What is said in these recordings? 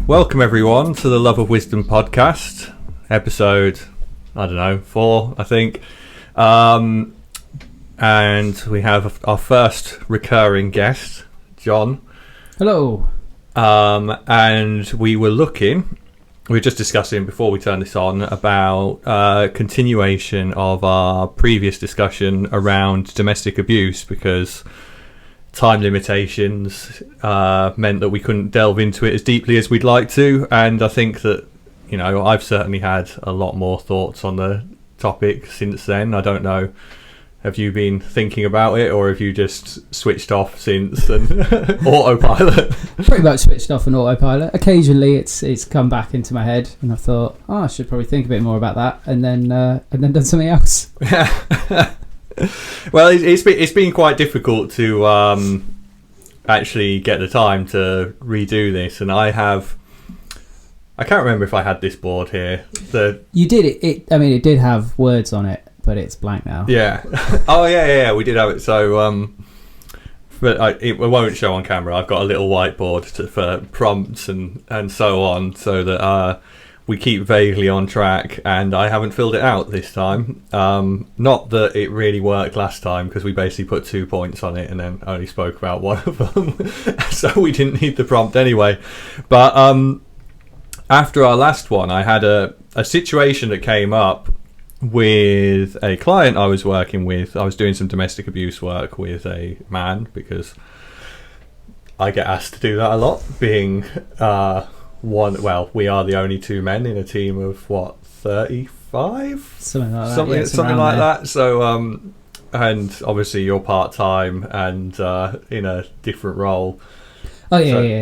Welcome everyone to the Love of Wisdom podcast, episode, 4, I think. And we have our first recurring guest, Jon. Hello. And we were just discussing before we turn this on about continuation of our previous discussion around domestic abuse, because time limitations meant that we couldn't delve into it as deeply as we'd like to. And I think that, I've certainly had a lot more thoughts on the topic since then. I don't know, have you been thinking about it, or have you just switched off since and autopilot? Pretty much switched off on autopilot. Occasionally it's come back into my head and I thought, I should probably think a bit more about that, and then done something else. Yeah. Well, it's been quite difficult to actually get the time to redo this, and I can't remember if I had this board here. You did it. It did have words on it, but it's blank now. Yeah. Oh yeah, we did have it. So but it won't show on camera. I've got a little whiteboard for prompts and so on, so that we keep vaguely on track, and I haven't filled it out this time. Not that it really worked last time, because we basically put 2 points on it and then only spoke about one of them. So we didn't need the prompt anyway. But after our last one, I had a situation that came up with a client I was working with. I was doing some domestic abuse work with a man, because I get asked to do that a lot, being... we are the only two men in a team of 35, something like that. So and obviously you're part-time and in a different role.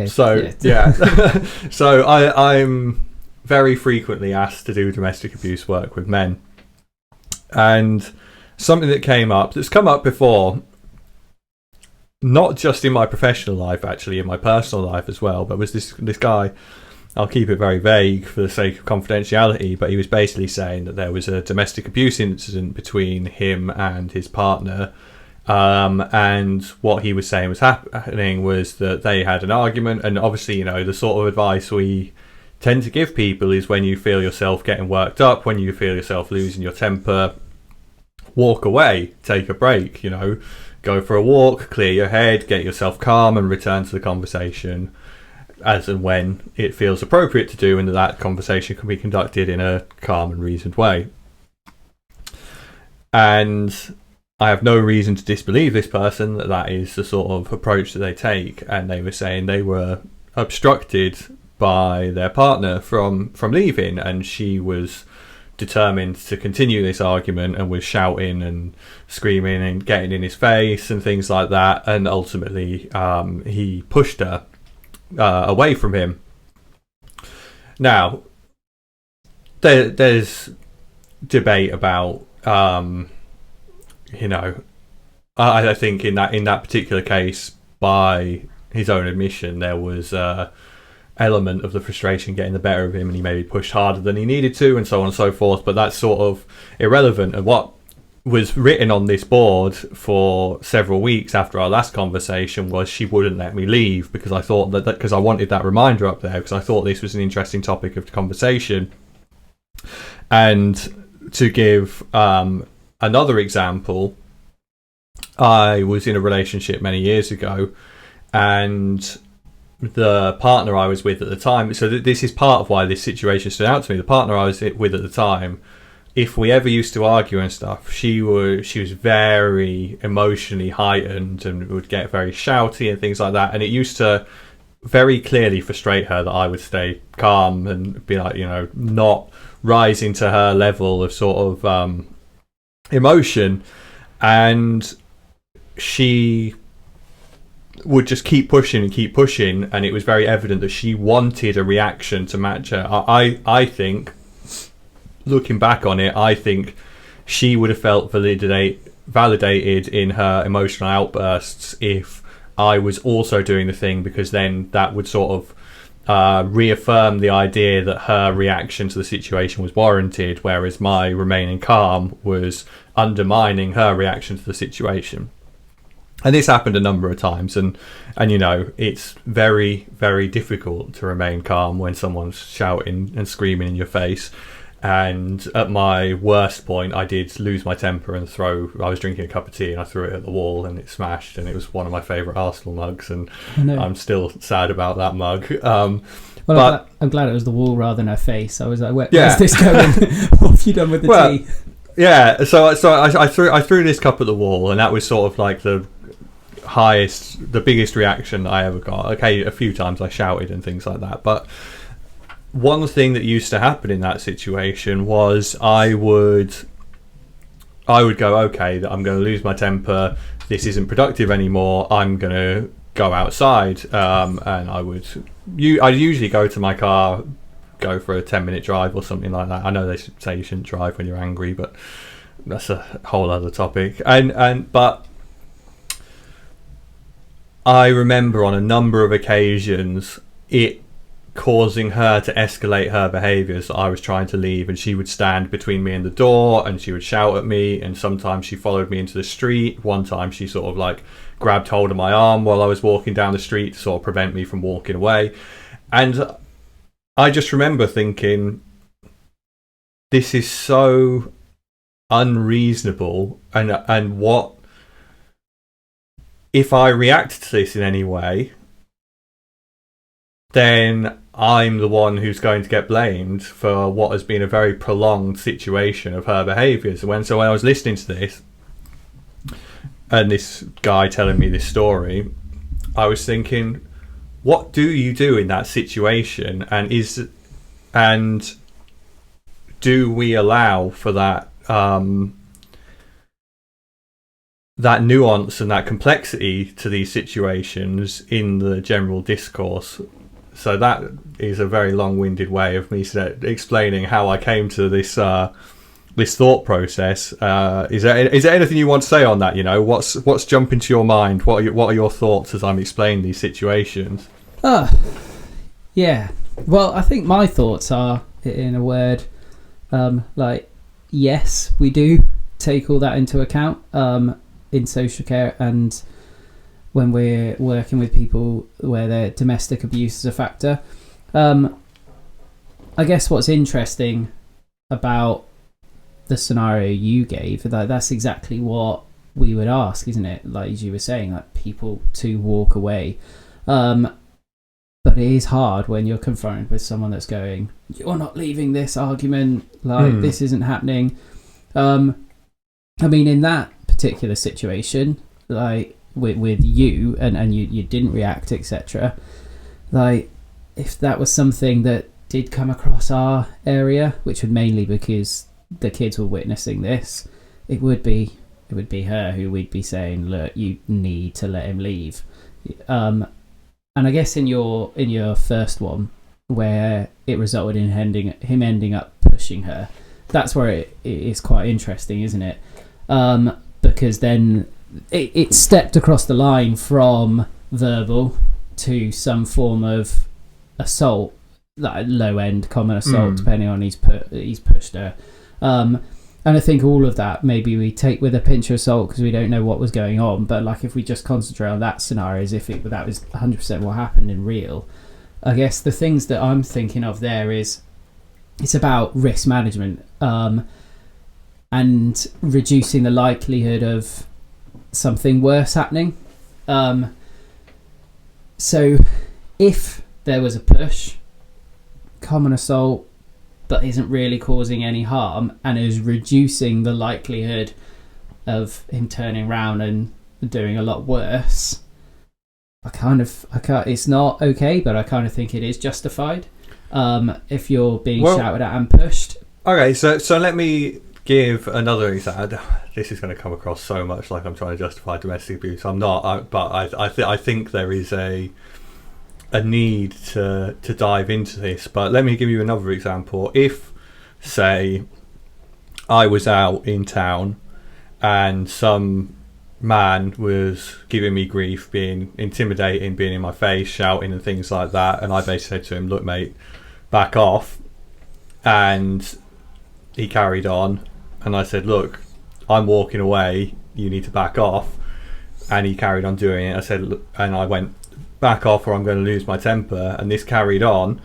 So I'm very frequently asked to do domestic abuse work with men, and something that came up, that's come up before, not just in my professional life, actually in my personal life as well, but was this guy. I'll keep it very vague for the sake of confidentiality, but he was basically saying that there was a domestic abuse incident between him and his partner, and what he was saying was happening was that they had an argument. And obviously, the sort of advice we tend to give people is, when you feel yourself getting worked up, when you feel yourself losing your temper, walk away, take a break, go for a walk, clear your head, get yourself calm, and return to the conversation as and when it feels appropriate to do, and that conversation can be conducted in a calm and reasoned way. And I have no reason to disbelieve this person that is the sort of approach that they take. And they were saying they were obstructed by their partner from leaving, and she was determined to continue this argument and was shouting and screaming and getting in his face and things like that. And ultimately he pushed her away from him. Now, there's debate about, I think in that particular case, by his own admission, there was element of the frustration getting the better of him, and he maybe pushed harder than he needed to, and so on and so forth. But that's sort of irrelevant. And what was written on this board for several weeks after our last conversation was, she wouldn't let me leave, because I thought that because I wanted that reminder up there, because I thought this was an interesting topic of conversation. And to give another example, I was in a relationship many years ago, and the partner I was with at the time, so this is part of why this situation stood out to me. The partner I was with at the time, if we ever used to argue and stuff, she was very emotionally heightened and would get very shouty and things like that. And it used to very clearly frustrate her that I would stay calm and be like, not rising to her level of sort of emotion. And she would just keep pushing, and it was very evident that she wanted a reaction to match her. I think, looking back on it, I think she would have felt validated in her emotional outbursts if I was also doing the thing, because then that would sort of reaffirm the idea that her reaction to the situation was warranted, whereas my remaining calm was undermining her reaction to the situation. And this happened a number of times, and you know, it's very, very difficult to remain calm when someone's shouting and screaming in your face. And at my worst point, I did lose my temper and I was drinking a cup of tea and I threw it at the wall and it smashed, and it was one of my favourite Arsenal mugs, and I'm still sad about that mug. But I'm glad it was the wall rather than her face. I was like, where's this going? What have you done with the tea? Yeah, so I threw this cup at the wall, and that was sort of like the biggest reaction I ever got. Okay, a few times I shouted and things like that, but one thing that used to happen in that situation was I would go, okay, I'm going to lose my temper, this isn't productive anymore, I'm going to go outside, and I'd usually go to my car, go for a 10-minute drive or something like that. I know they say you shouldn't drive when you're angry, but that's a whole other topic. But I remember on a number of occasions it causing her to escalate her behaviours. I was trying to leave and she would stand between me and the door and she would shout at me, and sometimes she followed me into the street. One time she sort of like grabbed hold of my arm while I was walking down the street to sort of prevent me from walking away. And I just remember thinking, this is so unreasonable, and what if I react to this in any way, then I'm the one who's going to get blamed for what has been a very prolonged situation of her behaviours. So when I was listening to this, and this guy telling me this story, I was thinking, what do you do in that situation? And do we allow for that that nuance and that complexity to these situations in the general discourse? So that is a very long-winded way of me explaining how I came to this this thought process. Is there anything you want to say on that? You know, what's jumping to your mind? What are your thoughts as I'm explaining these situations? Yeah. Well, I think my thoughts are, in a word, like, yes, we do take all that into account in social care, and when we're working with people where their domestic abuse is a factor. I guess what's interesting about the scenario you gave, that's exactly what we would ask, isn't it? Like, as you were saying, like, people to walk away. But it is hard when you're confronted with someone that's going, you're not leaving this argument, like, this isn't happening. I mean, in that particular situation, like, with you, and you didn't react, etc., like, if that was something that did come across our area, which would mainly because the kids were witnessing this, it would be her who we'd be saying, look, you need to let him leave. And I guess in your first one, where it resulted in him ending up pushing her, that's where it is quite interesting, isn't it? Because then it stepped across the line from verbal to some form of assault, like low end common assault, depending on he's pushed her. And I think all of that maybe we take with a pinch of salt because we don't know what was going on. But like, if we just concentrate on that scenario as if that was 100% what happened in real, I guess the things that I'm thinking of there is it's about risk management and reducing the likelihood of something worse happening. So if there was a push, common assault, but isn't really causing any harm and is reducing the likelihood of him turning around and doing a lot worse, I can't, it's not okay, but I kind of think it is justified if you're being shouted at and pushed. Okay, so let me give another example. This is going to come across so much like I'm trying to justify domestic abuse. I'm not, but I think there is a need to dive into this. But let me give you another example. If, say, I was out in town and some man was giving me grief, being intimidating, being in my face, shouting and things like that, and I basically said to him, look mate, back off, and he carried on, and I said, look, I'm walking away, you need to back off. and he carried on doing it. I said, look, and I went, back off or I'm going to lose my temper, and this carried on.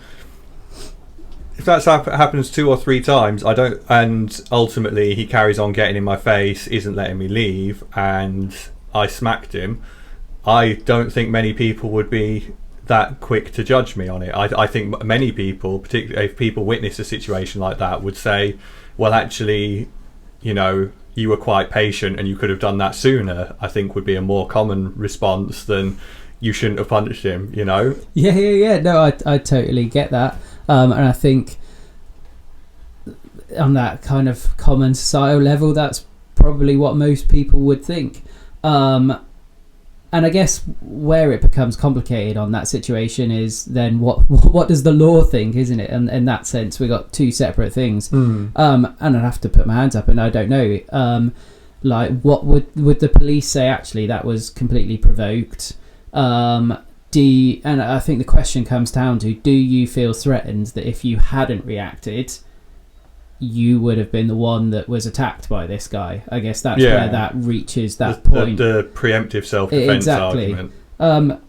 If that happens 2 or 3 times, I don't, and ultimately he carries on getting in my face, isn't letting me leave, and I smacked him, I don't think many people would be that quick to judge me on it. I think many people, particularly if people witness a situation like that, would say, well, actually, you know, you were quite patient and you could have done that sooner. I think would be a more common response than you shouldn't have punished him, you know? Yeah. No, I totally get that. And I think on that kind of common societal level, that's probably what most people would think. And I guess where it becomes complicated on that situation is then what does the law think, isn't it? And in that sense, we got 2 separate things. And I'd have to put my hands up, and I don't know. Like, what would the police say? Actually, that was completely provoked. And I think the question comes down to: do you feel threatened that if you hadn't reacted, you would have been the one that was attacked by this guy? I guess that's where that reaches that point. The preemptive self-defense argument. And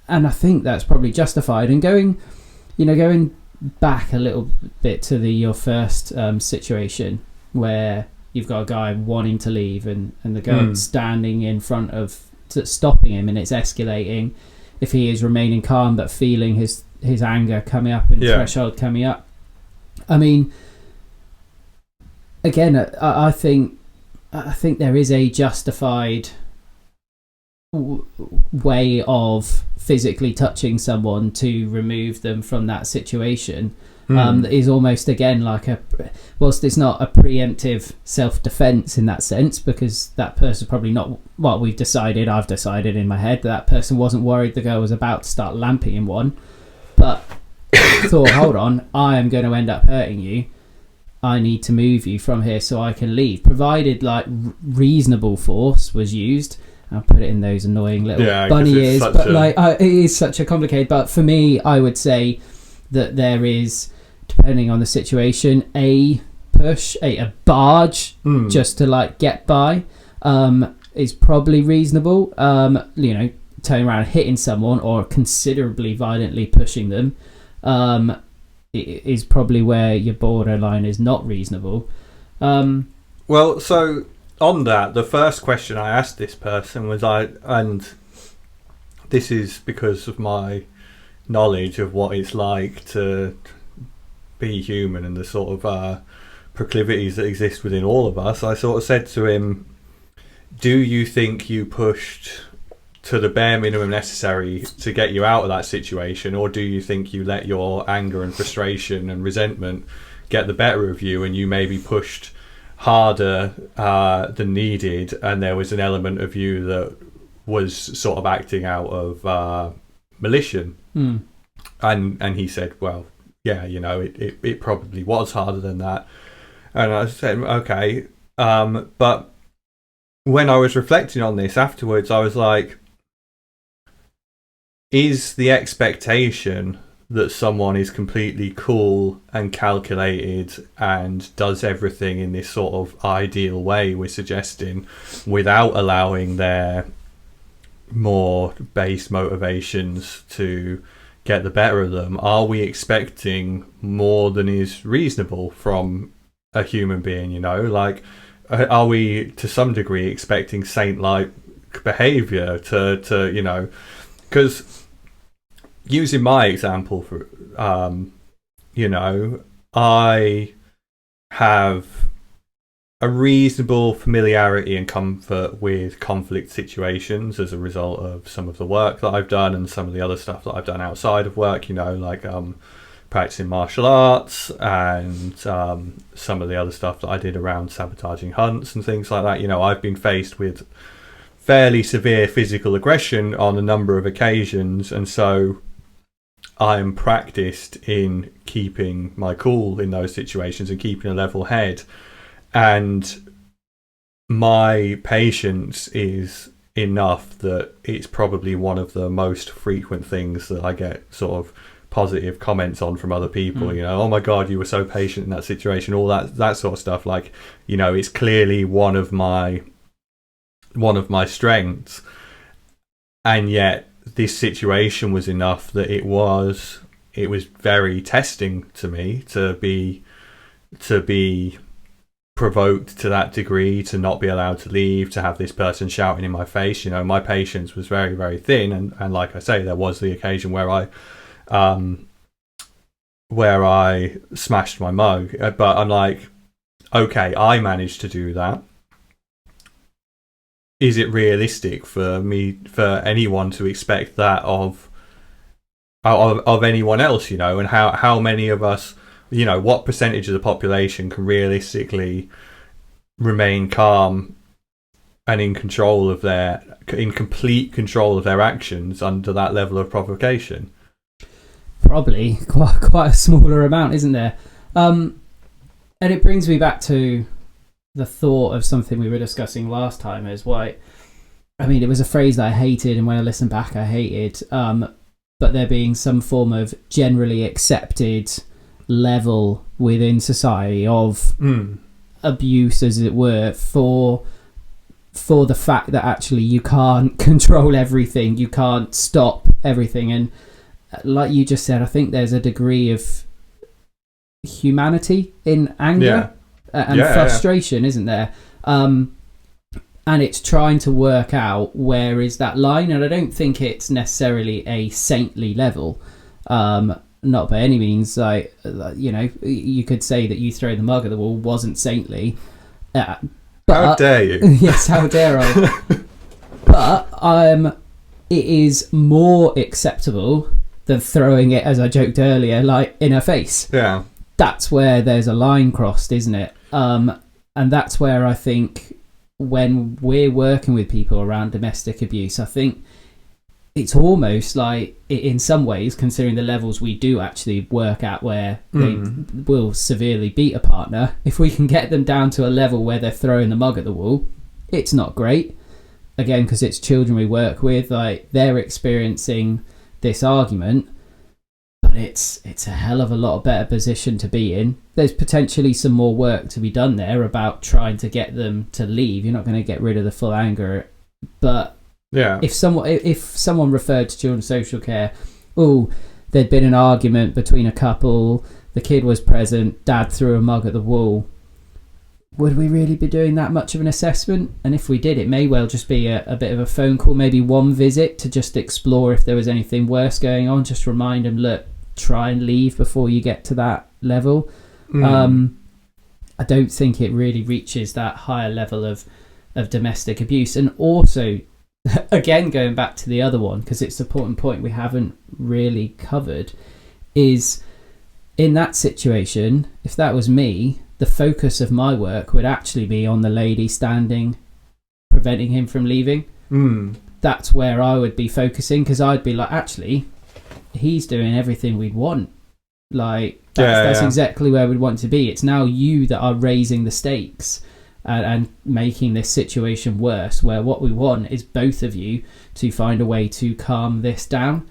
I think that's probably justified. And going back a little bit to your first situation where you've got a guy wanting to leave and the guy standing in front of stopping him, and it's escalating. If he is remaining calm but feeling his anger coming up and threshold coming up, I mean, again, I think there is a justified way of physically touching someone to remove them from that situation. That is almost, again, like whilst it's not a preemptive self-defense in that sense, because that person probably not, well, I've decided in my head that person wasn't worried the girl was about to start lamping him one, but thought, hold on, I am going to end up hurting you. I need to move you from here so I can leave, provided like reasonable force was used. I'll put it in those annoying little bunny ears, but it is such a complicated. But for me, I would say that there is, depending on the situation, a push, a barge just to like get by is probably reasonable. Turning around and hitting someone or considerably violently pushing them is probably where your borderline is not reasonable. Well, so on that, the first question I asked this person was, and this is because of my knowledge of what it's like to be human and the sort of proclivities that exist within all of us, I sort of said to him, do you think you pushed to the bare minimum necessary to get you out of that situation, or do you think you let your anger and frustration and resentment get the better of you and you maybe pushed harder than needed, and there was an element of you that was sort of acting out of volition? And he said, well, yeah, it probably was harder than that. And I said, okay, but when I was reflecting on this afterwards, I was like, is the expectation that someone is completely cool and calculated and does everything in this sort of ideal way we're suggesting, without allowing their more base motivations to get the better of them? Are we expecting more than is reasonable from a human being? Like, are we to some degree expecting saint-like behavior to because using my example for I have a reasonable familiarity and comfort with conflict situations as a result of some of the work that I've done and some of the other stuff that I've done outside of work, like practicing martial arts and some of the other stuff that I did around sabotaging hunts and things like that. I've been faced with fairly severe physical aggression on a number of occasions, and so I'm practiced in keeping my cool in those situations and keeping a level head, and my patience is enough that it's probably one of the most frequent things that I get sort of positive comments on from other people. Oh my god, you were so patient in that situation, all that sort of stuff. Like, it's clearly one of my one of my strengths, and yet this situation was enough that it was very testing to me to be provoked to that degree, to not be allowed to leave, to have this person shouting in my face. My patience was very, very thin, and like I say, there was the occasion where I smashed my mug, but I'm like, okay, I managed to do that. Is it realistic for anyone to expect that of anyone else? And how many of us, what percentage of the population can realistically remain calm and in complete control of their actions under that level of provocation? Probably quite a smaller amount, isn't there? And it brings me back to the thought of something we were discussing last time, is why, I mean, it was a phrase that I hated, and when I listen back I hated, but there being some form of generally accepted level within society of abuse, as it were, for the fact that actually you can't control everything, you can't stop everything. And like you just said, I think there's a degree of humanity in anger and frustration, isn't there? And it's trying to work out where is that line. And I don't think it's necessarily a saintly level, not by any means. Like, you could say that you throw the mug at the wall wasn't saintly, but how dare you? Yes, how dare I? But it is more acceptable than throwing it, as I joked earlier, like in her face. Yeah, that's where there's a line crossed, isn't it? And that's where I think when we're working with people around domestic abuse, I think it's almost like, in some ways, considering the levels we do actually work at where they will severely beat a partner, if we can get them down to a level where they're throwing the mug at the wall, it's not great. Again, because it's children we work with, like, they're experiencing this argument, but it's a hell of a lot better position to be in. There's potentially some more work to be done there about trying to get them to leave. You're not going to get rid of the full anger, but yeah, if someone referred to children's social care, there'd been an argument between a couple, the kid was present, dad threw a mug at the wall, would we really be doing that much of an assessment? And if we did, it may well just be a bit of a phone call, maybe one visit to just explore if there was anything worse going on. Just remind them, look, try and leave before you get to that level. I don't think it really reaches that higher level of domestic abuse. And also, again, going back to the other one, because it's an important point we haven't really covered, is in that situation, if that was me, the focus of my work would actually be on the lady standing, preventing him from leaving. That's where I would be focusing, because I'd be like, actually, he's doing everything we'd want. Like, that's exactly where we'd want to be. It's now you that are raising the stakes and making this situation worse, where what we want is both of you to find a way to calm this down.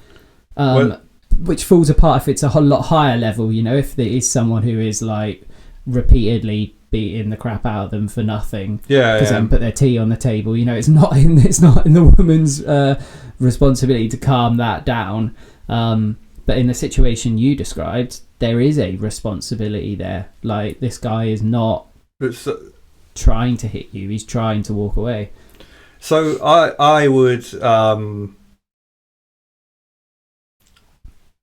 Which falls apart if it's a whole lot higher level, if there is someone who is like repeatedly beating the crap out of them for nothing because they haven't put their tea on the table. It's not in the woman's responsibility to calm that down. But in the situation you described, there is a responsibility there. Like, this guy is not trying to hit you, he's trying to walk away. So I would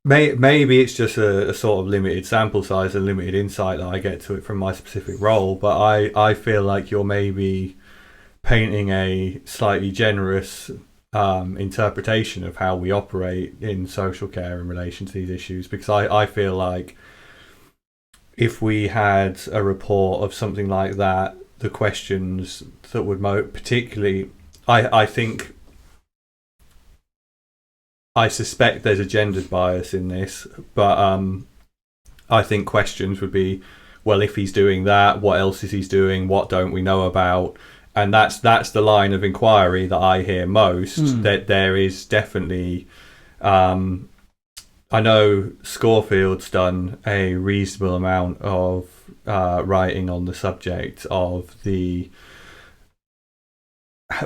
maybe it's just a sort of limited sample size and limited insight that I get to it from my specific role, but I feel like you're maybe painting a slightly generous interpretation of how we operate in social care in relation to these issues, because I feel like if we had a report of something like that, the questions that would particularly, I think, I suspect there's a gendered bias in this, but I think questions would be, well, if he's doing that, what else is he doing? What don't we know about? And that's the line of inquiry that I hear most. That there is definitely, I know Scorefield's done a reasonable amount of writing on the subject of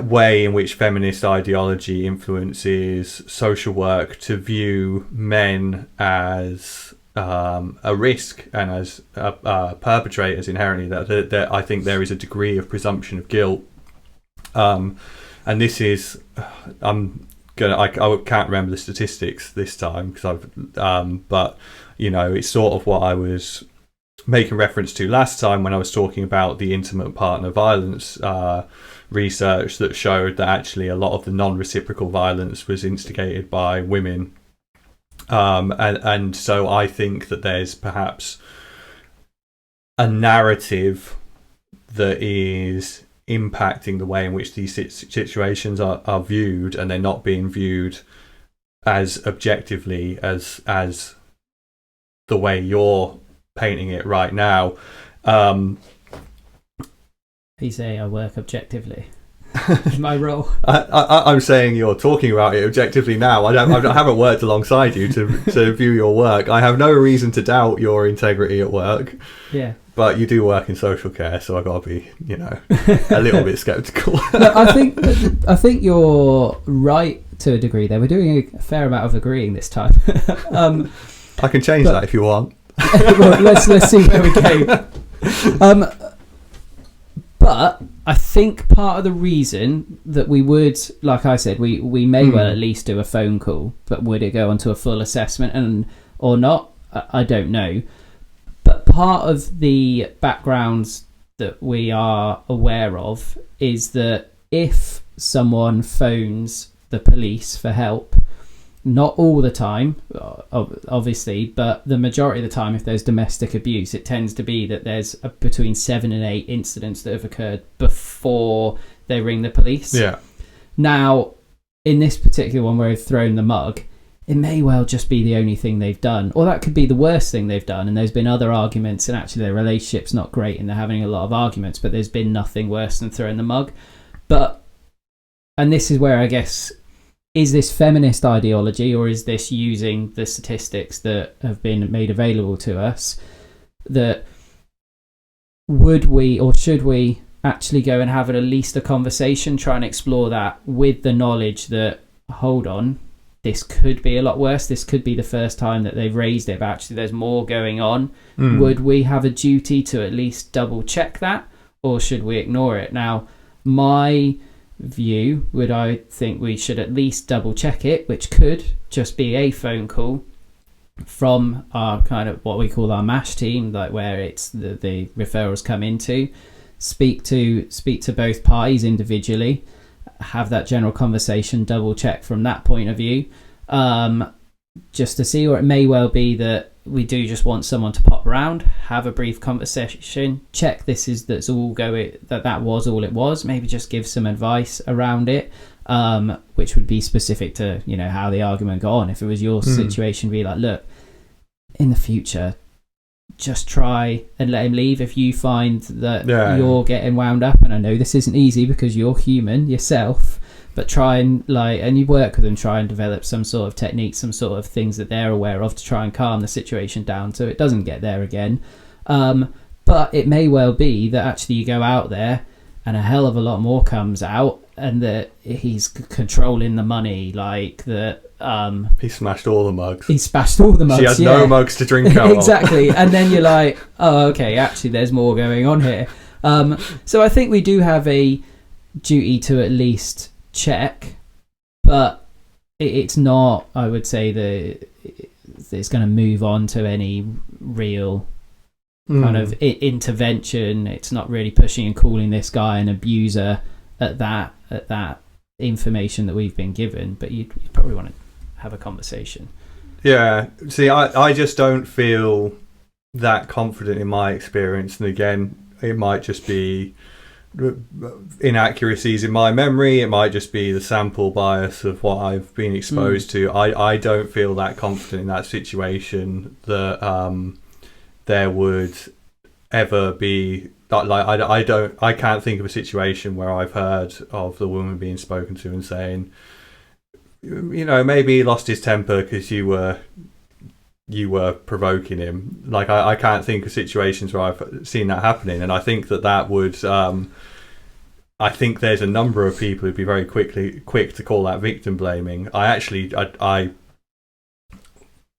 way in which feminist ideology influences social work to view men as a risk and as perpetrators inherently. That I think there is a degree of presumption of guilt, and this is I can't remember the statistics this time because but it's sort of what I was making reference to last time when I was talking about the intimate partner violence research that showed that actually a lot of the non-reciprocal violence was instigated by women, and so I think that there's perhaps a narrative that is impacting the way in which these situations are viewed, and they're not being viewed as objectively as the way you're painting it right now. You say I work objectively. My role. I'm saying you're talking about it objectively now. I haven't worked alongside you to view your work. I have no reason to doubt your integrity at work. Yeah. But you do work in social care, so I've got to be, a little bit sceptical. No, I think you're right to a degree there. We're doing a fair amount of agreeing this time. I can change that if you want. Well, let's see where we go. But I think part of the reason that we would, like I said, we may well at least do a phone call, but would it go onto a full assessment or not? I don't know. But part of the backgrounds that we are aware of is that if someone phones the police for help, not all the time, obviously, but the majority of the time, if there's domestic abuse, it tends to be that there's between 7 and 8 incidents that have occurred before they ring the police. Yeah. Now, in this particular one where they've thrown the mug, it may well just be the only thing they've done, or that could be the worst thing they've done, and there's been other arguments, and actually their relationship's not great and they're having a lot of arguments, but there's been nothing worse than throwing the mug. And this is where I guess, is this feminist ideology, or is this using the statistics that have been made available to us, that would we or should we actually go and have at least a conversation, try and explore that with the knowledge that, hold on, this could be a lot worse. This could be the first time that they've raised it, but actually there's more going on. Would we have a duty to at least double check that, or should we ignore it? Now, my view would, I think we should at least double check it, which could just be a phone call from our kind of what we call our MASH team, like where it's the referrals come into, speak to both parties individually, have that general conversation, double check from that point of view, just to see. Or it may well be that we do just want someone to pop around, have a brief conversation, check that was all it was, maybe just give some advice around it, which would be specific to how the argument got on. If it was your situation, be like, look, in the future, just try and let him leave if you find that you're getting wound up. And I know this isn't easy because you're human yourself, but try and you work with them, try and develop some sort of technique, some sort of things that they're aware of to try and calm the situation down so it doesn't get there again. But it may well be that actually you go out there and a hell of a lot more comes out, and that he's controlling the money, like that. He smashed all the mugs. He smashed all the mugs. She has no mugs to drink out of. Exactly. And then you're like, oh, okay, actually there's more going on here. So I think we do have a duty to at least check, but it's not, I would say, that it's going to move on to any real kind of intervention. It's not really pushing and calling this guy an abuser at that information that we've been given, but you'd probably want to have a conversation. Yeah, see, I just don't feel that confident in my experience, and again, it might just be inaccuracies in my memory, it might just be the sample bias of what I've been exposed to. I don't feel that confident in that situation that there would ever be I can't think of a situation where I've heard of the woman being spoken to and saying, maybe he lost his temper because you were provoking him. Like I can't think of situations where I've seen that happening, and I think that would I think there's a number of people who'd be very quick to call that victim blaming.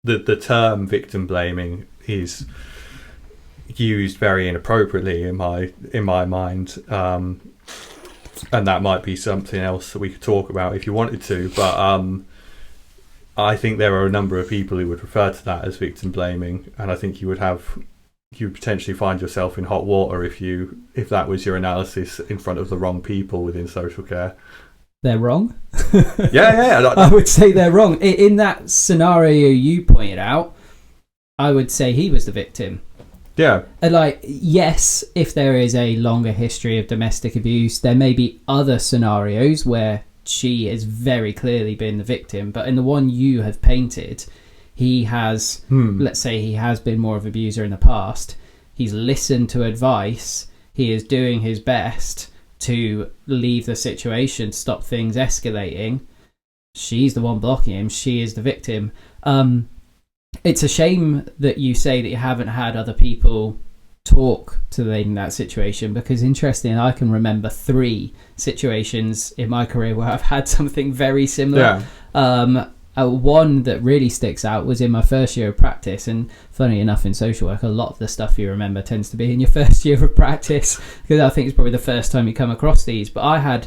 The term victim blaming is used very inappropriately in my mind, and that might be something else that we could talk about if you wanted to. But I think there are a number of people who would refer to that as victim blaming, and I think you would potentially find yourself in hot water if that was your analysis in front of the wrong people within social care. They're wrong. Yeah. I would say they're wrong. In that scenario you pointed out, I would say he was the victim. Yeah. Like, yes, if there is a longer history of domestic abuse, there may be other scenarios where she has very clearly been the victim, but in the one you have painted, he has, let's say he has been more of an abuser in the past. He's listened to advice. He is doing his best to leave the situation, stop things escalating. She's the one blocking him. She is the victim. It's a shame that you say that you haven't had other people talk to them in that situation, because interestingly, I can remember 3 situations in my career where I've had something very similar. Yeah. One that really sticks out was in my first year of practice, and funny enough, in social work, a lot of the stuff you remember tends to be in your first year of practice, because I think it's probably the first time you come across these. But I had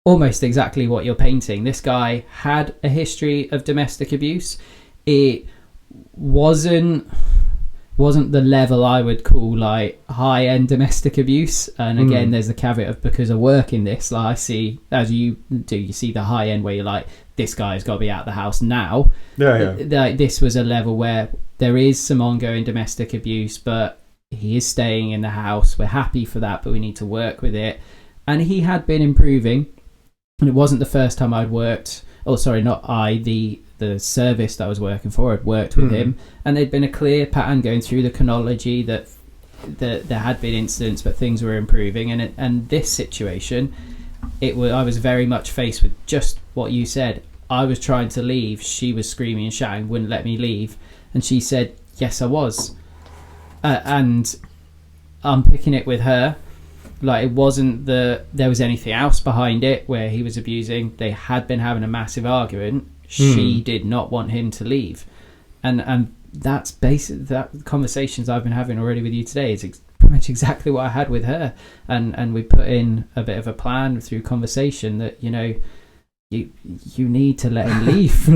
almost exactly what you're painting. This guy had a history of domestic abuse. It wasn't the level I would call like high-end domestic abuse, and again there's the caveat of, because I work in this, like I see, as you do, you see the high end where you're like, this guy's got to be out of the house now. Like, this was a level where there is some ongoing domestic abuse, but he is staying in the house. We're happy for that, but we need to work with it. And he had been improving, and it wasn't the first time I'd worked, the service that I was working for had worked with him, and there'd been a clear pattern going through the chronology that there had been incidents, but things were improving. And this situation, I was very much faced with just what you said. I was trying to leave. She was screaming and shouting, wouldn't let me leave. And she said, yes, I was. And I'm picking it with her. Like, it wasn't there was anything else behind it where he was abusing. They had been having a massive argument. She did not want him to leave. And that's that conversations I've been having already with you today is pretty much exactly what I had with her. And we put in a bit of a plan through conversation that, you need to let him leave.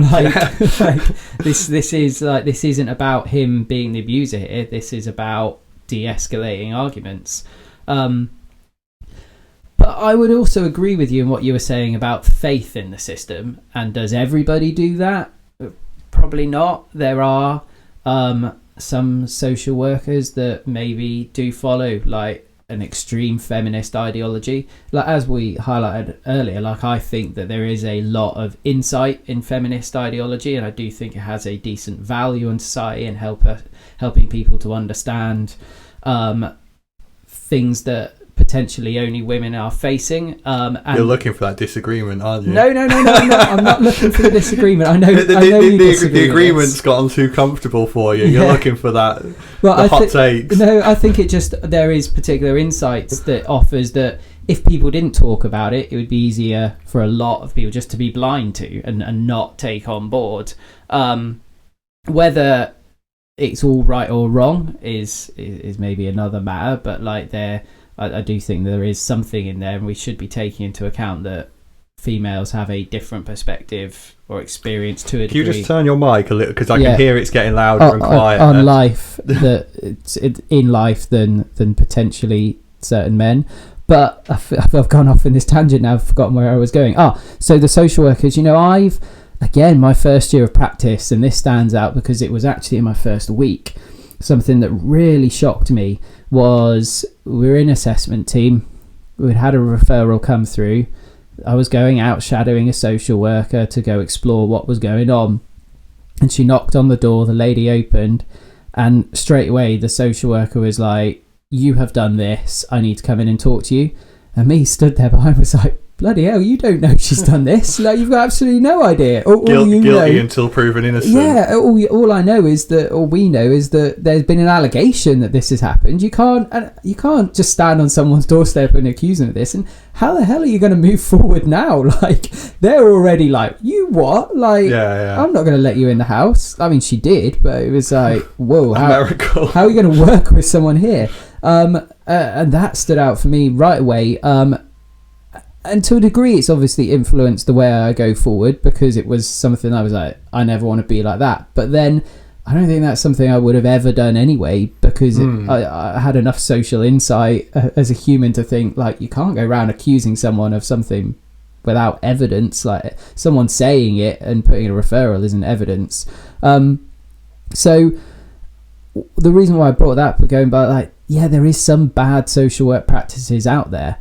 This isn't about him being the abuser here. This is about de-escalating arguments. But I would also agree with you in what you were saying about faith in the system. And does everybody do that? Probably not. There are some social workers that maybe do follow like an extreme feminist ideology. Like, as we highlighted earlier, like, I think that there is a lot of insight in feminist ideology, and I do think it has a decent value in society and helping people to understand things that potentially only women are facing. And you're looking for that disagreement, aren't you? No, I'm not looking for the disagreement. I know the agreement's gotten too comfortable for you. You're looking for that. Well, hot takes. No, I think there is particular insights that offers that if people didn't talk about it, it would be easier for a lot of people just to be blind to and not take on board. Whether it's all right or wrong is maybe another matter, but like I do think there is something in there, and we should be taking into account that females have a different perspective or experience to a degree. Can you just turn your mic a little, because I can hear it's getting louder and quieter on life in life than potentially certain men. But I've gone off in this tangent now. I've forgotten where I was going. So the social workers, again, my first year of practice, and this stands out because it was actually in my first week. Something that really shocked me was we were in assessment team. We'd had a referral come through. I was going out shadowing a social worker to go explore what was going on. And she knocked on the door, the lady opened, and straight away the social worker was like, you have done this, I need to come in and talk to you. And me stood there behind was like, bloody hell, you don't know she's done this. Like, you've got absolutely no idea. Guilty until proven innocent. Yeah, all I know is that, all we know is that there's been an allegation that this has happened. You can't just stand on someone's doorstep and accuse them of this. And how the hell are you going to move forward now? Like, they're already like, you what? Like, I'm not going to let you in the house. I mean, she did, but it was like, whoa, how are you going to work with someone here? And that stood out for me right away. And to a degree, it's obviously influenced the way I go forward, because it was something I was like, I never want to be like that. But then I don't think that's something I would have ever done anyway, because I had enough social insight as a human to think, like, you can't go around accusing someone of something without evidence. Like, someone saying it and putting a referral isn't evidence. So the reason why I brought that up, going by, like, yeah, there is some bad social work practices out there.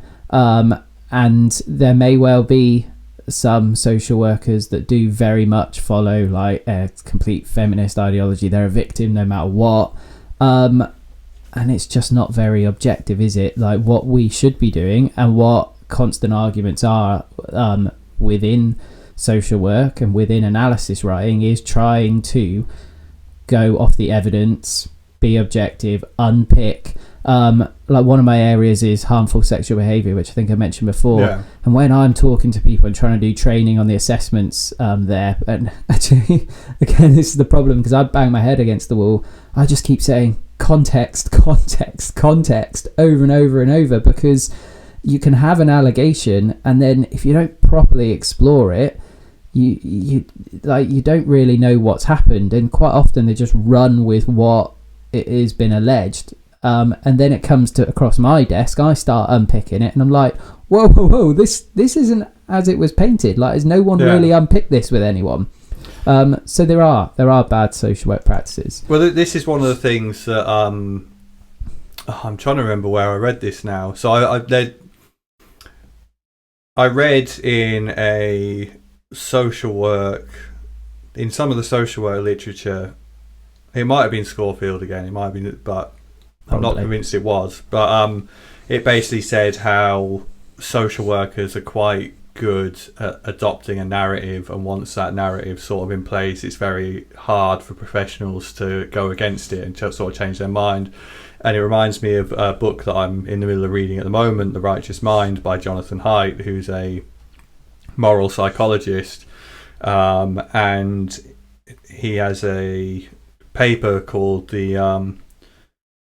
And there may well be some social workers that do very much follow, like, a complete feminist ideology. They're a victim no matter what. And it's just not very objective, is it? Like, what we should be doing and what constant arguments are within social work and within analysis writing is trying to go off the evidence, be objective, unpick. Like, one of my areas is harmful sexual behaviour, which I think I mentioned before. Yeah. And when I'm talking to people and trying to do training on the assessments there, and actually, again, this is the problem, because I bang my head against the wall. I just keep saying context, context, context over and over and over, because you can have an allegation, and then if you don't properly explore it, you don't really know what's happened, and quite often they just run with what it has been alleged. And then it comes across my desk, I start unpicking it, and I'm like, whoa, this isn't as it was painted. Like, has no one really unpicked this with anyone? So there are bad social work practices. Well, this is one of the things that I'm trying to remember where I read this now. So I read in some of the social work literature. It might have been Schofield again. It might have been, but I'm not convinced it was. But it basically said how social workers are quite good at adopting a narrative, and once that narrative sort of in place, it's very hard for professionals to go against it and to sort of change their mind. And it reminds me of a book that I'm in the middle of reading at the moment, The Righteous Mind by Jonathan Haidt, who's a moral psychologist, and he has a paper called the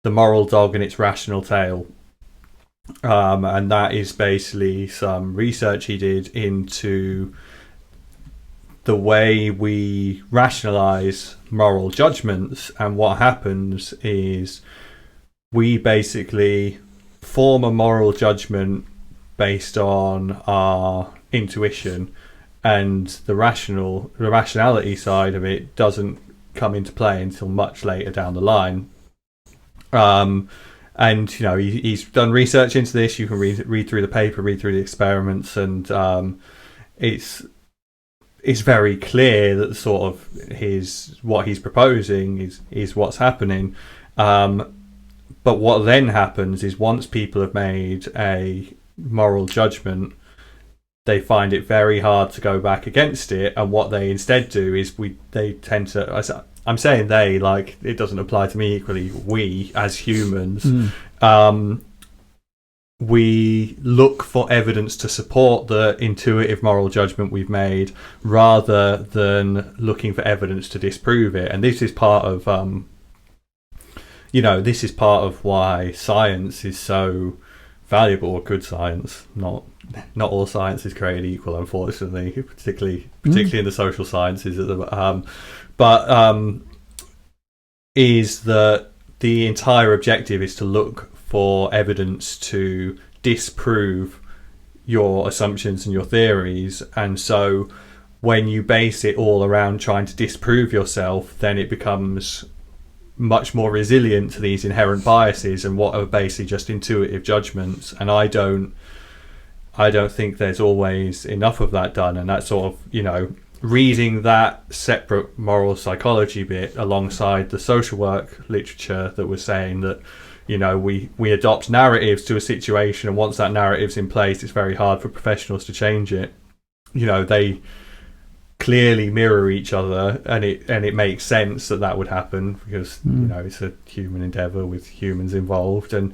Moral Dog and Its Rational Tail, and that is basically some research he did into the way we rationalize moral judgments. And what happens is we basically form a moral judgment based on our intuition, and the rationality side of it doesn't come into play until much later down the line. And he's done research into this. You can read through the paper, read through the experiments, and it's very clear that sort of what he's proposing is what's happening. But what then happens is, once people have made a moral judgment, they find it very hard to go back against it. And what they instead do is they tend to, I'm saying they, like, it doesn't apply to me equally, we as humans, we look for evidence to support the intuitive moral judgment we've made, rather than looking for evidence to disprove it. And this is part of why science is so valuable, or good science. Not all science is created equal, unfortunately, particularly in the social sciences. Is that the entire objective is to look for evidence to disprove your assumptions and your theories. And so when you base it all around trying to disprove yourself, then it becomes much more resilient to these inherent biases and what are basically just intuitive judgments. And I don't think there's always enough of that done. And that sort of, reading that separate moral psychology bit alongside the social work literature that was saying that, we adopt narratives to a situation, and once that narrative's in place, it's very hard for professionals to change it. They clearly mirror each other, and it makes sense that would happen because it's a human endeavor with humans involved, and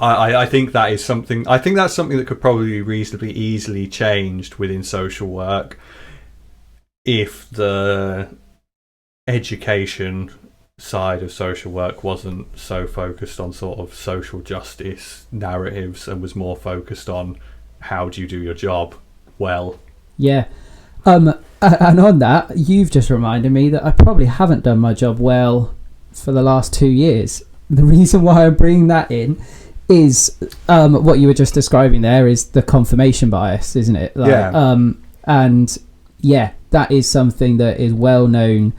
I think that is something. I think that's something that could probably be reasonably easily changed within social work if the education side of social work wasn't so focused on sort of social justice narratives and was more focused on how do you do your job well. Yeah. And on that, you've just reminded me that I probably haven't done my job well for the last 2 years. The reason why I'm bringing that in is what you were just describing there is the confirmation bias, isn't it? And yeah, that is something that is well known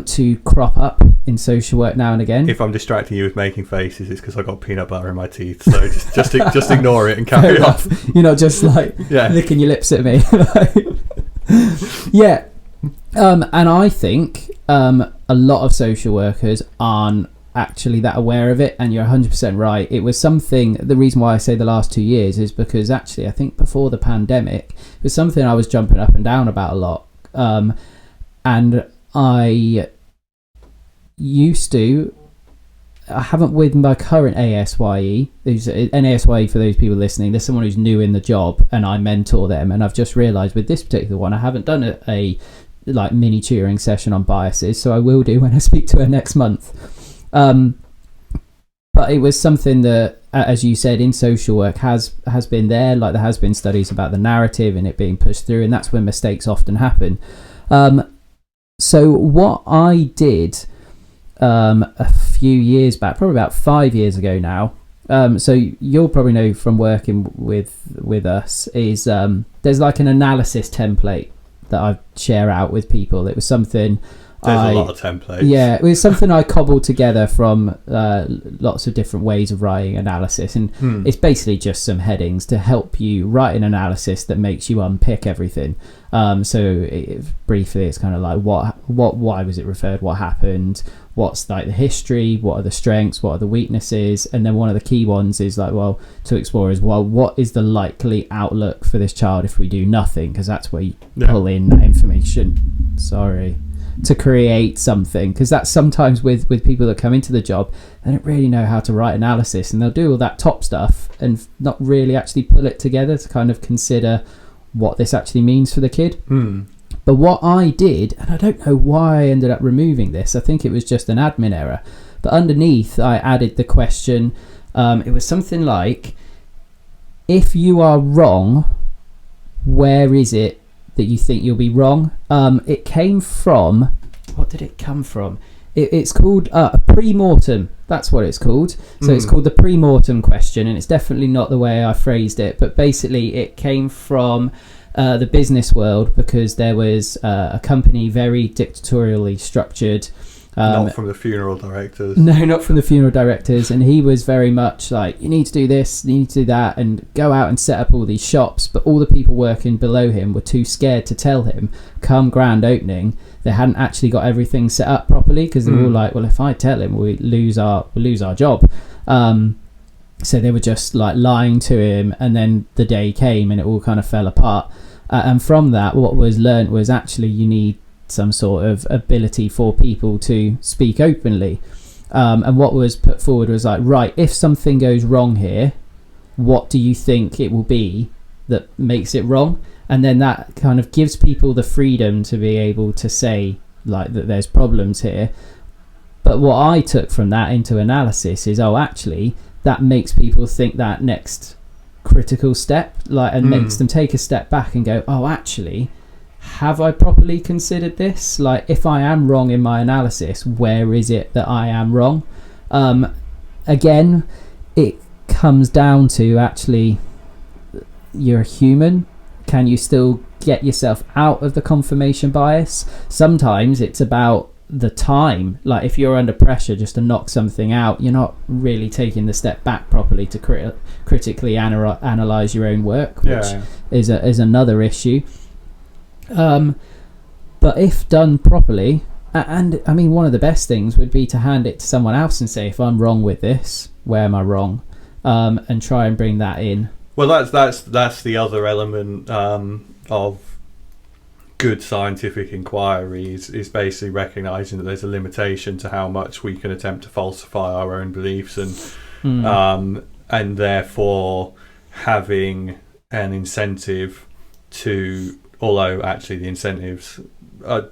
to crop up in social work now and again. If I'm distracting you with making faces, it's because I've got peanut butter in my teeth, so just ignore it and carry on. You're not just licking your lips at me. Yeah. And I think a lot of social workers aren't actually that aware of it, and you're 100% right. It was something, the reason why I say the last 2 years is because actually I think before the pandemic it was something I was jumping up and down about a lot, and I haven't with my current ASYE. There's an ASYE for those people listening. There's someone who's new in the job and I mentor them, and I've just realised with this particular one I haven't done a mini tutoring session on biases, so I will do when I speak to her next month. But it was something that, as you said, in social work has been there. There has been studies about the narrative and it being pushed through, and that's when mistakes often happen. So what I did a few years back, probably about 5 years ago now, so you'll probably know from working with us, is there's an analysis template that I share out with people. It was something There's a lot of templates. Yeah, it was something I cobbled together from lots of different ways of writing analysis, and it's basically just some headings to help you write an analysis that makes you unpick everything. Briefly, it's kind of like why was it referred, what happened, what's the history, what are the strengths, what are the weaknesses, and then one of the key ones is to explore is what is the likely outlook for this child if we do nothing, because that's where you pull in that information. To create something, because that's sometimes with people that come into the job, they don't really know how to write analysis, and they'll do all that top stuff and not really actually pull it together to kind of consider what this actually means for the kid. But what I did, and I don't know why I ended up removing this, I think it was just an admin error, but underneath I added the question, it was something like, if you are wrong, where is it that you think you'll be wrong? It came from, what did it come from? It's called a pre-mortem. That's what it's called. So it's called the pre-mortem question, and it's definitely not the way I phrased it, but basically it came from the business world, because there was a company very dictatorially structured. Not from the funeral directors. No, not from the funeral directors. And he was very much like, you need to do this, you need to do that, and go out and set up all these shops. But all the people working below him were too scared to tell him, come grand opening, they hadn't actually got everything set up properly, because they were all like, well, if I tell him, we lose our job. So they were just lying to him, and then the day came and it all kind of fell apart. And from that, what was learnt was actually you need some sort of ability for people to speak openly, and what was put forward was right, if something goes wrong here, what do you think it will be that makes it wrong? And then that kind of gives people the freedom to be able to say that there's problems here. But what I took from that into analysis is, actually that makes people think that next critical step, and makes them take a step back and go, actually, have I properly considered this? If I am wrong in my analysis, where is it that I am wrong? Again, it comes down to, actually, you're a human. Can you still get yourself out of the confirmation bias? Sometimes it's about the time. If you're under pressure just to knock something out, you're not really taking the step back properly to critically analyze your own work, which is another issue. But if done properly, And I mean, one of the best things would be to hand it to someone else and say, if I'm wrong with this, where am I wrong? And try and bring that in. Well, that's the other element of good scientific inquiry is basically recognising that there's a limitation to how much we can attempt to falsify our own beliefs, and therefore having an incentive to, although actually the incentives are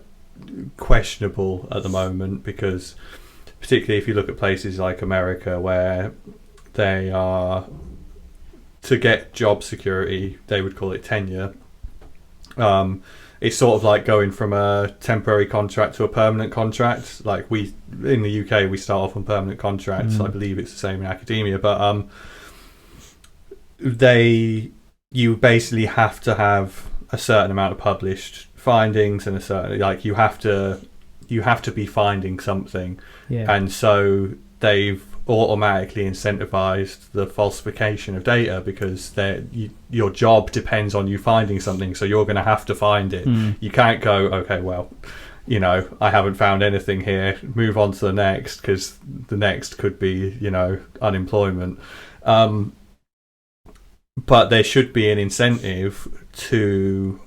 questionable at the moment, because particularly if you look at places like America, where they are, to get job security, they would call it tenure. It's sort of like going from a temporary contract to a permanent contract. Like we in the UK, we start off on permanent contracts. I believe it's the same in academia, but you basically have to have a certain amount of published findings and a certain, like, you have to be finding something, and so they've automatically incentivized the falsification of data, because your job depends on you finding something, so you're going to have to find it. You can't go, okay, well, I haven't found anything here, move on to the next, because the next could be unemployment. But there should be an incentive to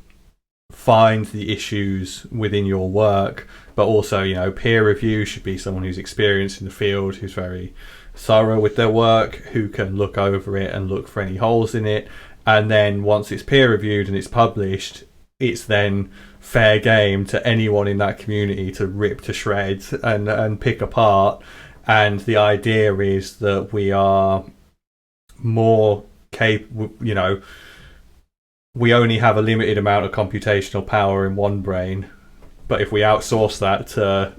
find the issues within your work, but also, peer review should be someone who's experienced in the field, who's very thorough with their work, who can look over it and look for any holes in it. And then once it's peer reviewed and it's published, it's then fair game to anyone in that community to rip to shreds and pick apart. And the idea is that we are more capable, we only have a limited amount of computational power in one brain, but if we outsource that to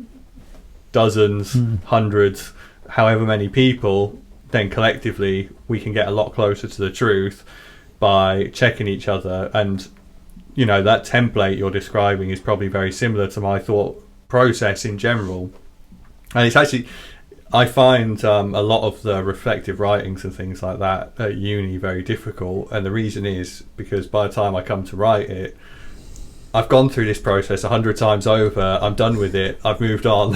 dozens, hundreds, however many people, then collectively we can get a lot closer to the truth by checking each other. And that template you're describing is probably very similar to my thought process in general. And it's actually, I find a lot of the reflective writings and things like that at uni very difficult, and the reason is because by the time I come to write it, I've gone through this process 100 times over. I'm done with it. I've moved on.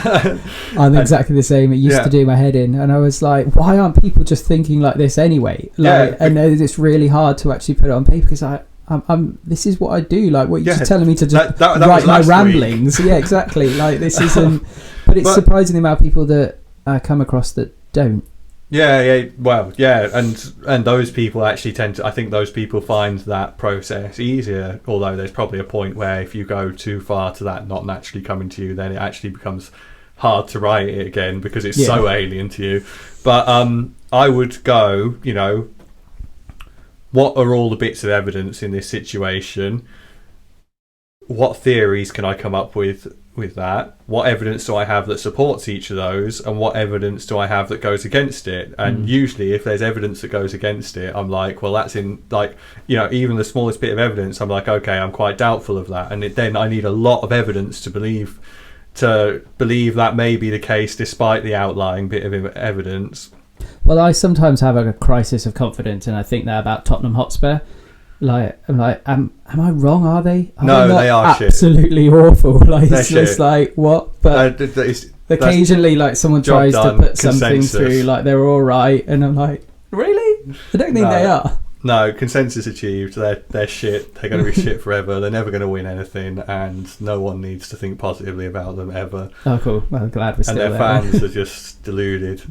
I'm exactly the same. It used to do my head in, and I was like, why aren't people just thinking like this anyway? And it's really hard to actually put it on paper, because I'm this is what I do. Like, what you're just telling me to just write my ramblings. Yeah, exactly. Like, this isn't. But it's surprising the amount of people that I come across that don't. And those people actually tend to, I think those people find that process easier, although there's probably a point where if you go too far to that not naturally coming to you, then it actually becomes hard to write it again, because it's so alien to you. But I would go, what are all the bits of evidence in this situation? What theories can I come up with that? What evidence do I have that supports each of those, and what evidence do I have that goes against it? And usually if there's evidence that goes against it, I'm like, well, that's in, like, even the smallest bit of evidence, I'm like, okay, I'm quite doubtful of that. And then I need a lot of evidence to believe that may be the case despite the outlying bit of evidence. Well, I sometimes have a crisis of confidence, and I think that about Tottenham Hotspur. Like, I'm like, am I wrong? Are they? No, they are absolutely shit. Awful. Like, it's shit. just like, what? But occasionally, like, someone tries to put something through, like, they're all right, and I'm like, really? I don't think they are. No, consensus achieved. They're shit. They're going to be shit forever. They're never going to win anything, and no one needs to think positively about them ever. Oh, cool. Well, I'm glad we're still there. And their fans are just deluded.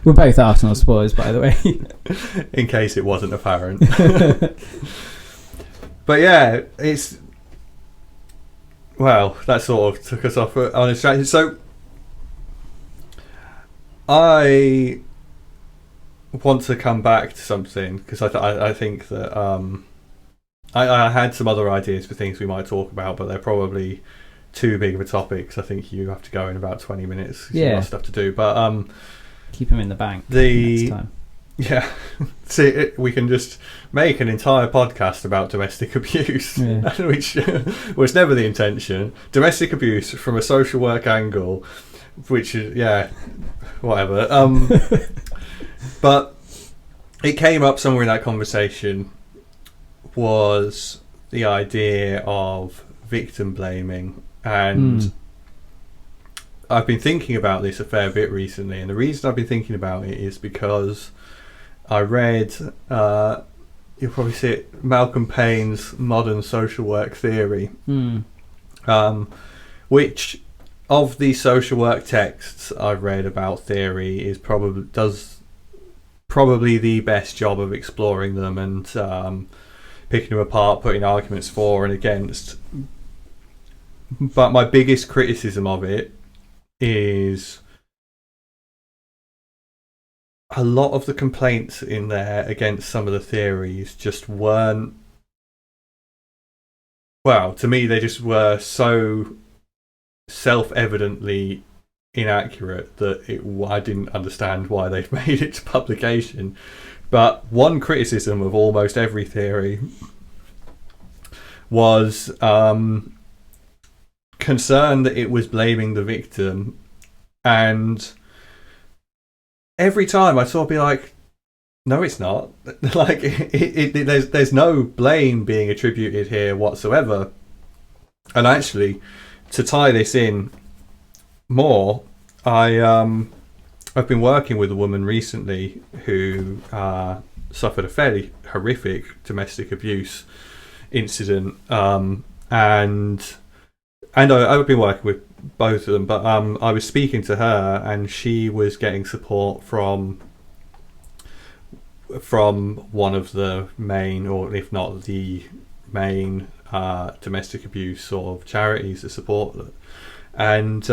We're both Arsenal supporters, by the way. In case it wasn't apparent. But yeah, it's... Well, that sort of took us off on a strategy. So, I want to come back to something, because I think that I had some other ideas for things we might talk about, but they're probably too big of a topic, so I think you have to go in about 20 minutes. Yeah. You've got stuff to do. But... keep them in the bank next time. Yeah. See, we can just make an entire podcast about domestic abuse, which was never the intention. Domestic abuse from a social work angle, which is, whatever. But it came up somewhere in that conversation, was the idea of victim blaming, and I've been thinking about this a fair bit recently, and the reason I've been thinking about it is because I read, you'll probably see it, Malcolm Payne's Modern Social Work Theory, which of the social work texts I've read about theory is does probably the best job of exploring them and picking them apart, putting arguments for and against. But my biggest criticism of it is a lot of the complaints in there against some of the theories just weren't, well, to me they just were so self-evidently inaccurate that I didn't understand why they've made it to publication. But one criticism of almost every theory was concern that it was blaming the victim, and every time I sort of be like, no, it's not. Like, there's no blame being attributed here whatsoever. And actually, to tie this in more, I've been working with a woman recently who suffered a fairly horrific domestic abuse incident, and I've been working with both of them, but I was speaking to her, and she was getting support from one of the main, or if not the main, domestic abuse sort of charities that support it. And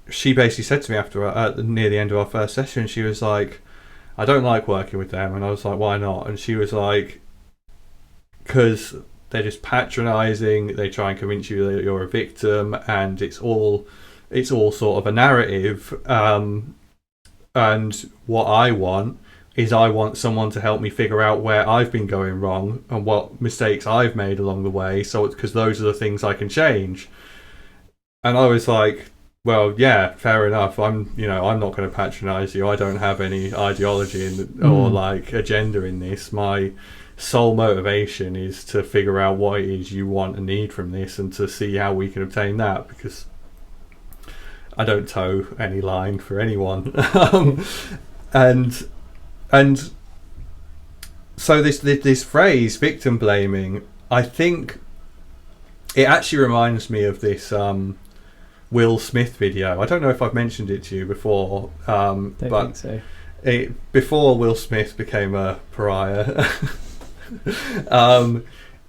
she basically said to me after near the end of our first session, she was like, I don't like working with them. And I was like, why not? And she was like, because they're just patronising, they try and convince you that you're a victim, and it's all sort of a narrative. And what I want is someone to help me figure out where I've been going wrong and what mistakes I've made along the way, so because those are the things I can change. And I was like, well, yeah, fair enough. I'm not going to patronise you. I don't have any ideology or like agenda in this. My sole motivation is to figure out what it is you want and need from this, and to see how we can obtain that, because I don't toe any line for anyone. And so this phrase, victim blaming, I think it actually reminds me of this Will Smith video. I don't know if I've mentioned it to you before, don't think so. Before Will Smith became a pariah,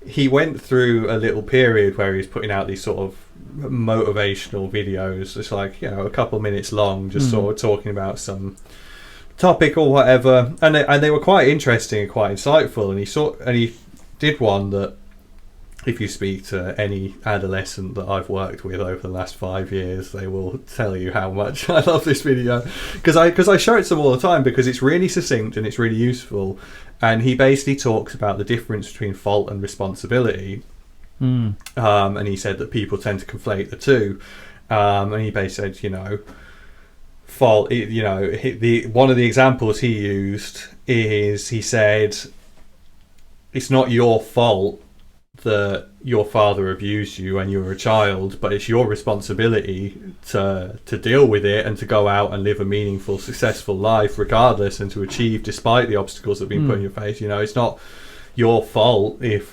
he went through a little period where he was putting out these sort of motivational videos, just like, a couple minutes long, just sort of talking about some topic or whatever, and they were quite interesting and quite insightful. And he did one that, if you speak to any adolescent that I've worked with over the last 5 years, they will tell you how much I love this video, because I show it to them all the time, because it's really succinct and it's really useful. And he basically talks about the difference between fault and responsibility. And he said that people tend to conflate the two. And he basically said, fault, one of the examples he used is, he said, it's not your fault that your father abused you when you were a child, but it's your responsibility to deal with it and to go out and live a meaningful, successful life regardless, and to achieve despite the obstacles that have been put in your face. It's not your fault if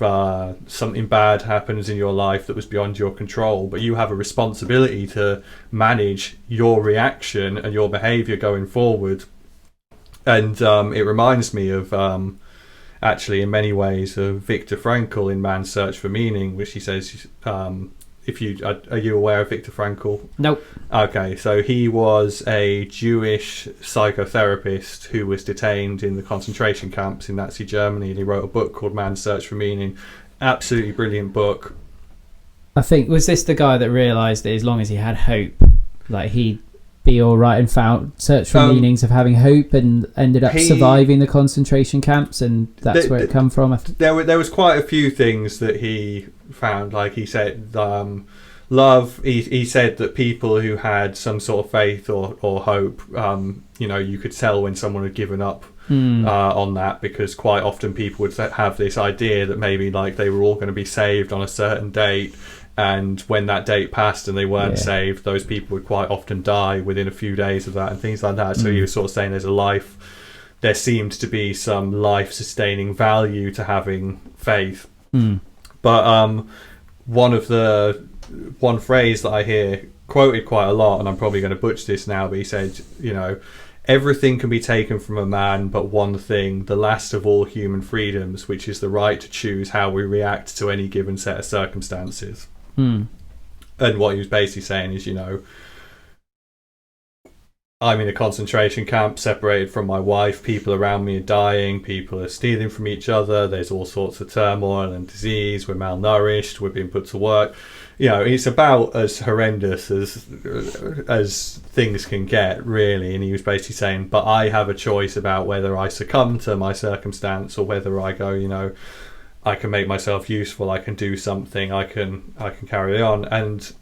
something bad happens in your life that was beyond your control, but you have a responsibility to manage your reaction and your behaviour going forward. And it reminds me of actually in many ways of Viktor Frankl in Man's Search for Meaning, which he says, are you aware of Viktor Frankl? Nope. Okay, so he was a Jewish psychotherapist who was detained in the concentration camps in Nazi Germany, and he wrote a book called Man's Search for Meaning. Absolutely brilliant book. I think, was this the guy that realised that as long as he had hope, like, he'd be all right, and found search for meanings of having hope, and ended up surviving the concentration camps, and that's where it come from? There was quite a few things that he found. Like, he said, love. He said that people who had some sort of faith or hope, you could tell when someone had given up on that, because quite often people would have this idea that maybe like they were all going to be saved on a certain date, and when that date passed and they weren't saved, those people would quite often die within a few days of that and things like that. So you were sort of saying there seemed to be some life-sustaining value to having faith. But one phrase that I hear quoted quite a lot, and I'm probably going to butcher this now, but he said, you know, everything can be taken from a man but one thing, the last of all human freedoms, which is the right to choose how we react to any given set of circumstances. And what he was basically saying is, you know, I'm in a concentration camp, separated from my wife, people around me are dying, people are stealing from each other, there's all sorts of turmoil and disease, we're malnourished, we're being put to work. You know, it's about as horrendous as things can get, really. And he was basically saying, but I have a choice about whether I succumb to my circumstance or whether I go, you know, I can make myself useful, I can do something, I can carry on. And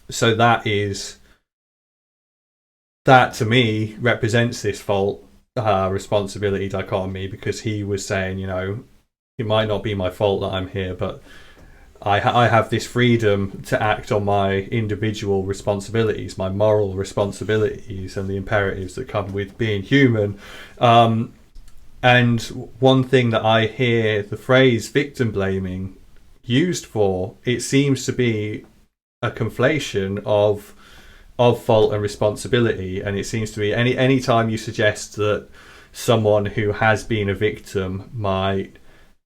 so that to me represents this fault responsibility dichotomy, because he was saying, you know, it might not be my fault that I'm here, but I have this freedom to act on my individual responsibilities, my moral responsibilities, and the imperatives that come with being human. And one thing that I hear the phrase victim blaming used for, it seems to be a conflation of fault and responsibility. And it seems to be any time you suggest that someone who has been a victim might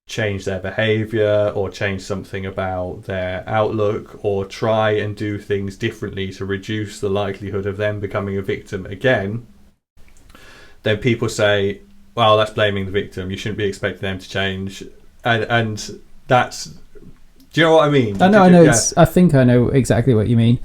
change their behavior or change something about their outlook or try and do things differently to reduce the likelihood of them becoming a victim again, then people say, well, that's blaming the victim, you shouldn't be expecting them to change. And that's, do you know what I mean? I know. Yeah. I think I know exactly what you mean.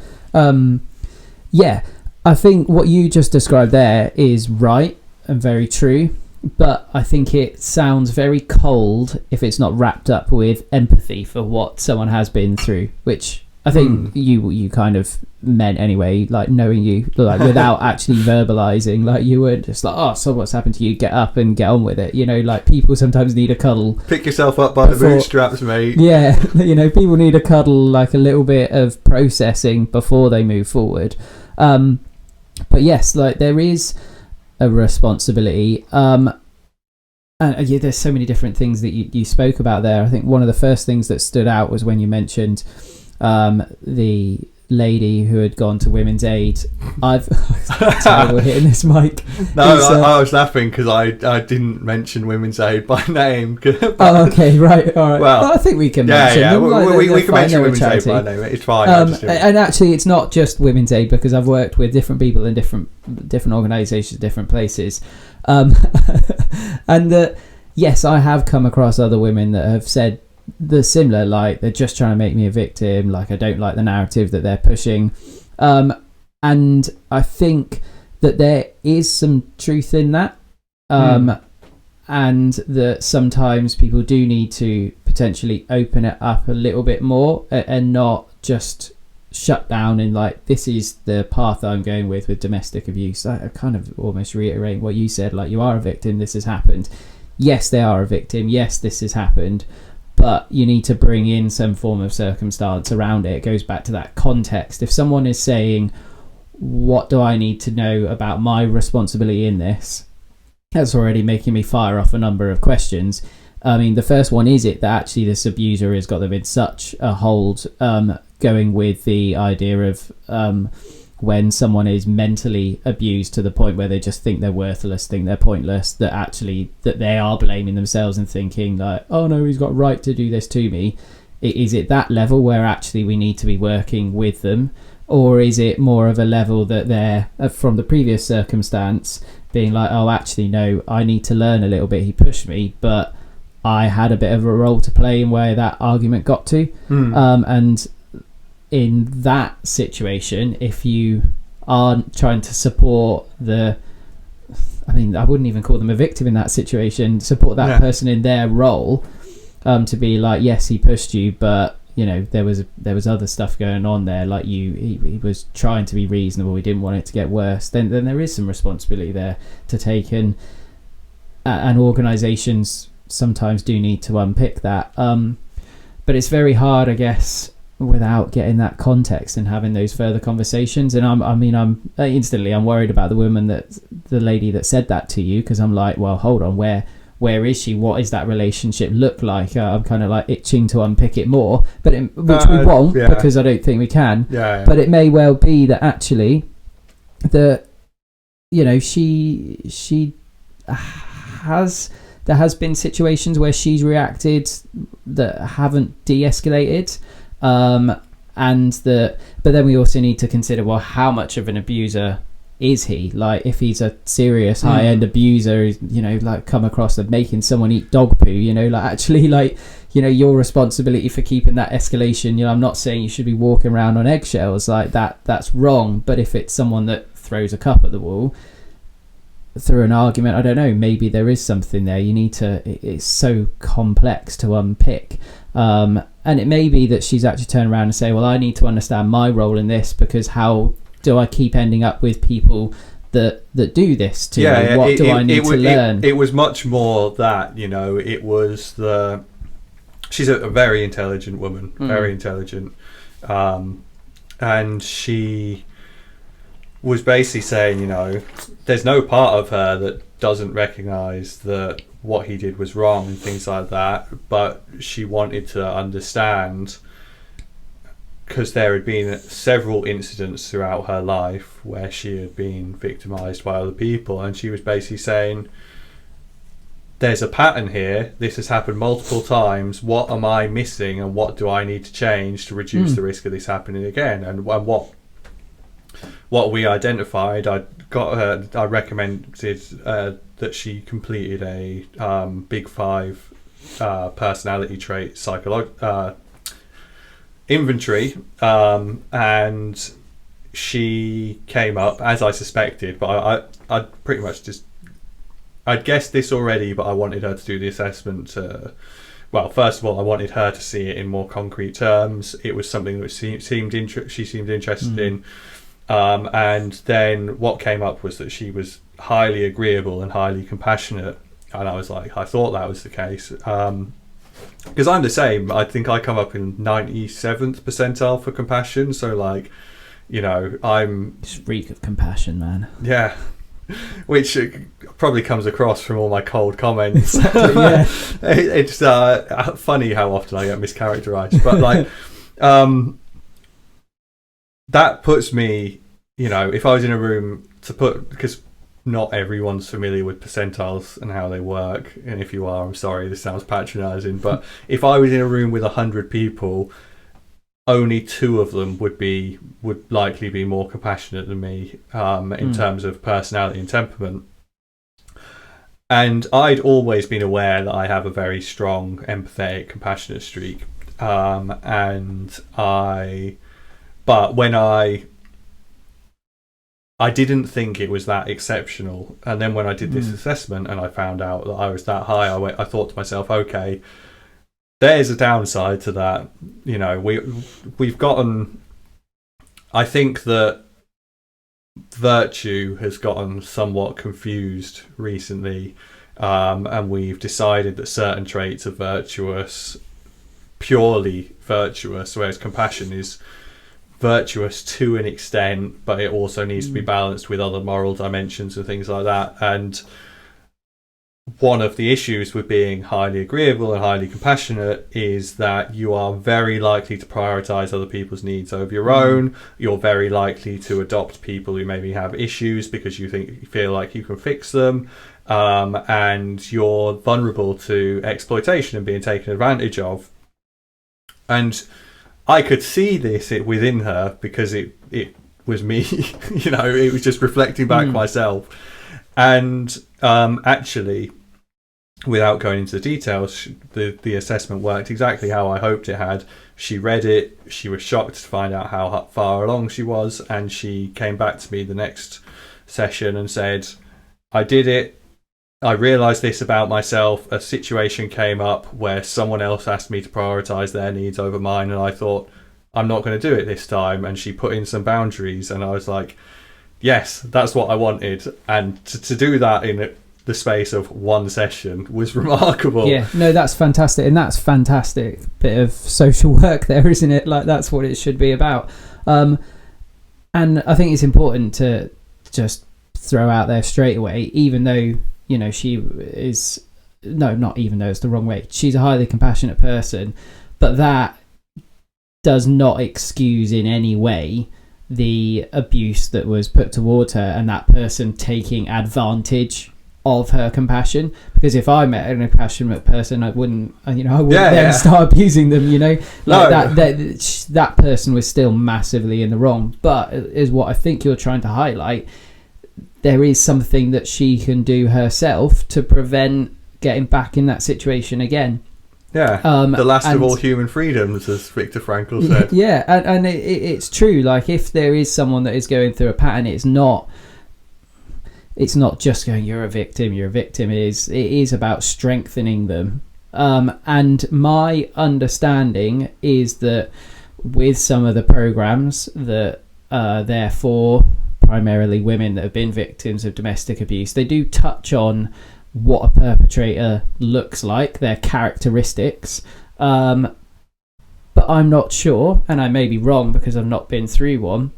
Yeah, I think what you just described there is right and very true, but I think it sounds very cold if it's not wrapped up with empathy for what someone has been through, which I think you kind of meant anyway, like knowing you, like without actually verbalizing, like you were just like, oh, so what's happened to you, get up and get on with it, you know, like people sometimes need a cuddle, pick yourself up by the bootstraps, mate. Yeah, you know, people need a cuddle, like a little bit of processing before they move forward. But yes, like there is a responsibility, and yeah, there's so many different things that you spoke about there. I think one of the first things that stood out was when you mentioned the lady who had gone to Women's Aid. I've terrible hitting this mic. No, I was laughing because I didn't mention Women's Aid by name. Oh, okay, right, all right. Well, I think we can mention them. We can mention Women's Aid by name. It's fine. And actually, it's not just Women's Aid, because I've worked with different people in different organisations, different places, and yes, I have come across other women that have said the similar, like they're just trying to make me a victim, like I don't like the narrative that they're pushing, and I think that there is some truth in that, and that sometimes people do need to potentially open it up a little bit more and not just shut down and like, this is the path I'm going with domestic abuse. I kind of almost reiterate what you said, like you are a victim, this has happened. Yes, they are a victim, yes, this has happened, but you need to bring in some form of circumstance around it. It goes back to that context. If someone is saying, what do I need to know about my responsibility in this? That's already making me fire off a number of questions. I mean, the first one, is it that actually this abuser has got them in such a hold, going with the idea of when someone is mentally abused to the point where they just think they're worthless, think they're pointless, that actually that they are blaming themselves and thinking like, oh no, he's got right to do this to me. Is it that level where actually we need to be working with them? Or is it more of a level that they're, from the previous circumstance, being like, oh, actually, no, I need to learn a little bit. He pushed me, but I had a bit of a role to play in where that argument got to. And in that situation, if you are trying to support I wouldn't even call them a victim in that situation, support that person in their role, to be like, yes, he pushed you, but you know, there was other stuff going on there, like he was trying to be reasonable, he didn't want it to get worse, then there is some responsibility there to take. And and organizations sometimes do need to unpick that. But it's very hard, I guess, without getting that context and having those further conversations. And I'm instantly worried about the lady that said that to you, because I'm like, well, hold on, where is she? What is that relationship look like? I'm kind of like itching to unpick it more, which we won't, because I don't think we can. Yeah. But it may well be that actually, she there has been situations where she's reacted that haven't de-escalated, but then we also need to consider, well, how much of an abuser is he? Like, if he's a serious high-end abuser, like come across of making someone eat dog poo, your responsibility for keeping that escalation, I'm not saying you should be walking around on eggshells like that, that's wrong. But if it's someone that throws a cup at the wall through an argument, I don't know, maybe there is something there. It's so complex to unpick. And it may be that she's actually turned around and say, well, I need to understand my role in this, because how do I keep ending up with people that do this to me? What do I need to learn? It was much more that, it was she's a very intelligent woman, very intelligent. And she was basically saying, there's no part of her that doesn't recognise that what he did was wrong and things like that, but she wanted to understand, because there had been several incidents throughout her life where she had been victimised by other people, and she was basically saying, there's a pattern here, this has happened multiple times, what am I missing and what do I need to change to reduce the risk of this happening again? And what we identified, I recommended that she completed a Big 5 personality trait inventory, and she came up, as I suspected, but I pretty much I'd guessed this already, but I wanted her to do the assessment. Well, first of all, I wanted her to see it in more concrete terms. It was something that she seemed interested in. And then what came up was that she was highly agreeable and highly compassionate. And I was like, I thought that was the case. Because I'm the same. I think I come up in 97th percentile for compassion. So, I'm... Freak of compassion, man. Yeah. Which probably comes across from all my cold comments. Yeah. It's funny how often I get mischaracterized. But, that puts me, if I was in a room because not everyone's familiar with percentiles and how they work, and if you are, I'm sorry, this sounds patronising, but if I was in a room with 100 people, only 2 of them would likely be more compassionate than me in terms of personality and temperament. And I'd always been aware that I have a very strong, empathetic, compassionate streak, but when I didn't think it was that exceptional, and then when I did this assessment and I found out that I was that high, I thought to myself, okay, there's a downside to that. We've gotten, I think that virtue has gotten somewhat confused recently, and we've decided that certain traits are purely virtuous, whereas compassion is virtuous to an extent, but it also needs to be balanced with other moral dimensions and things like that. And one of the issues with being highly agreeable and highly compassionate is that you are very likely to prioritize other people's needs over your own. You're very likely to adopt people who maybe have issues because you feel like you can fix them, and you're vulnerable to exploitation and being taken advantage of. And I could see this within her because it was me. It was just reflecting back myself. And actually, without going into the details, the assessment worked exactly how I hoped it had. She read it, she was shocked to find out how far along she was, and she came back to me the next session and said, I did it. I realised this about myself. A situation came up where someone else asked me to prioritise their needs over mine, and I thought, I'm not going to do it this time. And she put in some boundaries, and I was like, yes, that's what I wanted. And to do that in the space of one session was remarkable. Yeah, no, that's fantastic, and that's fantastic bit of social work there, isn't it? Like, that's what it should be about. And I think it's important to just throw out there straight away, even though, you know, she is, no, not even though, it's the wrong way, she's a highly compassionate person, but that does not excuse in any way the abuse that was put towards her and that person taking advantage of her compassion. Because if I met a passionate person, I wouldn't start abusing them, you know. Like, no. that person was still massively in the wrong. But is what I think you're trying to highlight, there is something that she can do herself to prevent getting back in that situation again. Yeah, the last of all human freedoms, as Viktor Frankl said. Yeah, and it's true. Like, if there is someone that is going through a pattern, it's not just going, you're a victim. It is about strengthening them. And my understanding is that with some of the programs that they're for primarily women that have been victims of domestic abuse, they do touch on what a perpetrator looks like, their characteristics, but I'm not sure, and I may be wrong because I've not been through one.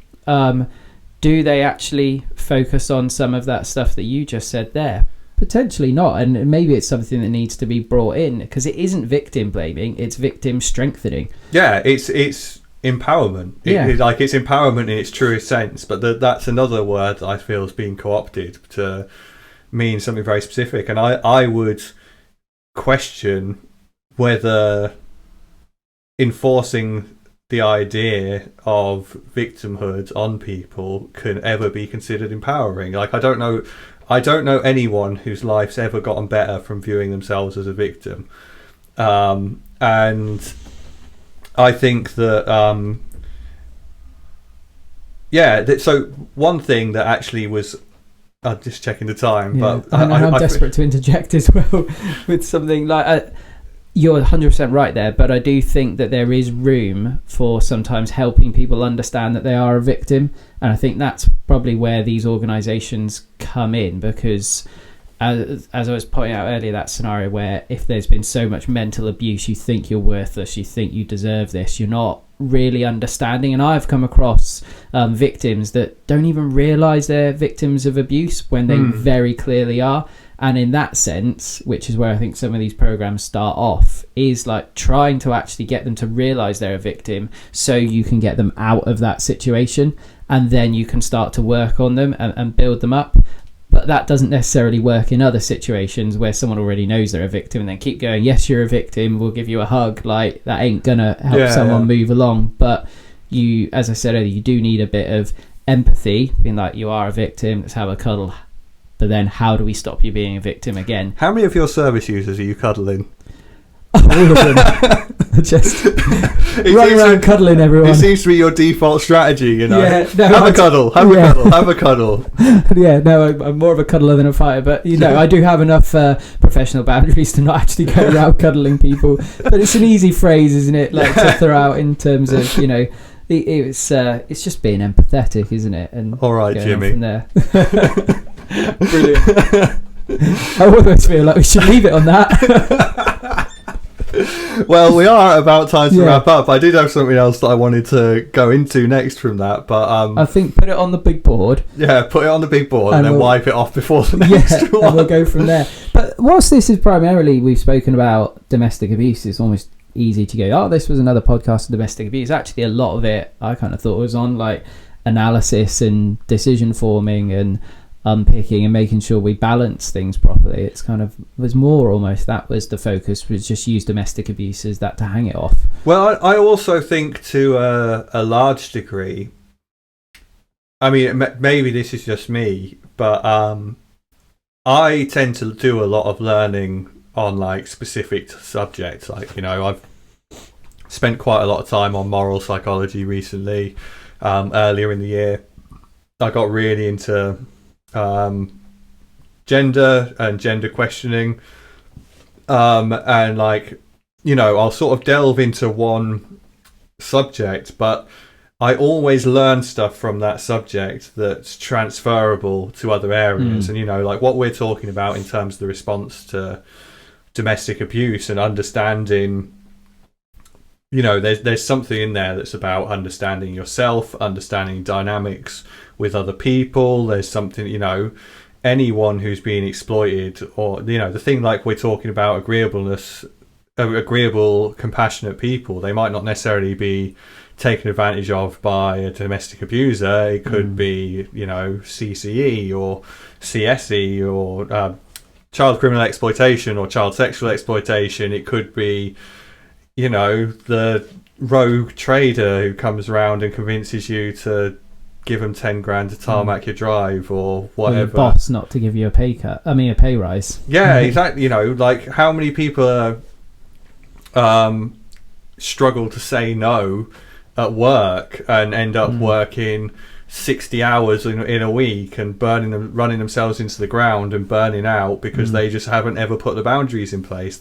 Do they actually focus on some of that stuff that you just said there? Potentially not, and maybe it's something that needs to be brought in, because it isn't victim blaming, it's victim strengthening. Yeah, it's empowerment. It's empowerment in its truest sense, but that's another word that I feel is being co-opted to mean something very specific, and I would question whether enforcing the idea of victimhood on people can ever be considered empowering. Like, I don't know anyone whose life's ever gotten better from viewing themselves as a victim, and I think that so one thing that actually was, I'm just checking the time, but I'm desperate to interject as well with something like, you're 100% right there, but I do think that there is room for sometimes helping people understand that they are a victim, and I think that's probably where these organisations come in, because as I was pointing out earlier, that scenario where if there's been so much mental abuse, you think you're worthless, you think you deserve this, you're not really understanding. And I've come across victims that don't even realise they're victims of abuse when they very clearly are. And in that sense, which is where I think some of these programs start off, is like trying to actually get them to realise they're a victim so you can get them out of that situation, and then you can start to work on them and build them up. But that doesn't necessarily work in other situations where someone already knows they're a victim and then keep going, yes, you're a victim, we'll give you a hug. Like, that ain't gonna help someone move along. But you, as I said earlier, you do need a bit of empathy, being like, you are a victim, let's have a cuddle. But then how do we stop you being a victim again? How many of your service users are you cuddling? All of them. Just running around cuddling everyone. It seems to be your default strategy, you know. Yeah, no, have a cuddle. Yeah, no, I'm more of a cuddler than a fighter, but you know, I do have enough professional boundaries to not actually go around cuddling people. But it's an easy phrase, isn't it? Like, to throw out in terms of, you know, it's just being empathetic, isn't it? And all right, Jimmy. From there. Brilliant. I almost feel like we should leave it on that. Well, we are about time to wrap up. I did have something else that I wanted to go into next from that, but I think put it on the big board. Yeah, put it on the big board and then wipe it off before the next one. And we'll go from there. But whilst this is primarily, we've spoken about domestic abuse, it's almost easy to go, oh, this was another podcast on domestic abuse. Actually, a lot of it I kind of thought was on like analysis and decision forming and unpicking and making sure we balance things properly. It's kind of was more almost that was the focus, was just use domestic abuse as that to hang it off. Well, I also think to a large degree, I mean, maybe this is just me, but I tend to do a lot of learning on like specific subjects. Like, you know, I've spent quite a lot of time on moral psychology recently. Earlier in the year, I got really into gender and gender questioning, and like, you know, I'll sort of delve into one subject, but I always learn stuff from that subject that's transferable to other areas. And, like what we're talking about in terms of the response to domestic abuse and understanding, there's something in there that's about understanding yourself, understanding dynamics with other people. There's something, anyone who's being exploited, or, the thing like we're talking about agreeableness, agreeable, compassionate people, they might not necessarily be taken advantage of by a domestic abuser. It could be, CCE or CSE or child criminal exploitation or child sexual exploitation. It could be, the rogue trader who comes around and convinces you to give them 10 grand to tarmac your drive or whatever. Or your boss not to give you a pay rise. Yeah, exactly. Like how many people struggle to say no at work and end up working 60 hours in a week and running themselves into the ground and burning out because they just haven't ever put the boundaries in place.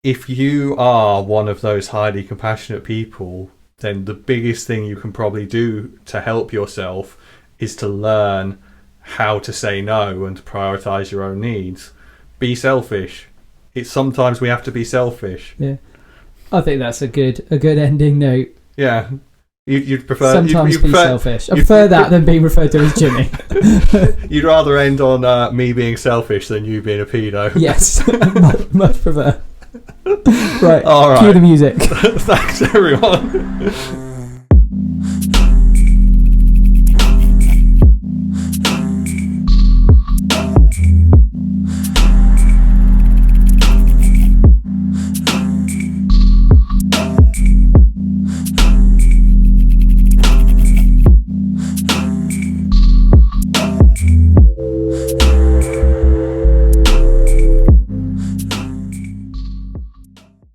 If you are one of those highly compassionate people, then the biggest thing you can probably do to help yourself is to learn how to say no and to prioritize your own needs. Be selfish. Sometimes we have to be selfish. Yeah, I think that's a good ending note. Yeah, you'd prefer sometimes be selfish. I prefer that than being referred to as Jimmy. You'd rather end on me being selfish than you being a pedo. Yes, much prefer. Right, all right. Cue the music. Thanks, everyone.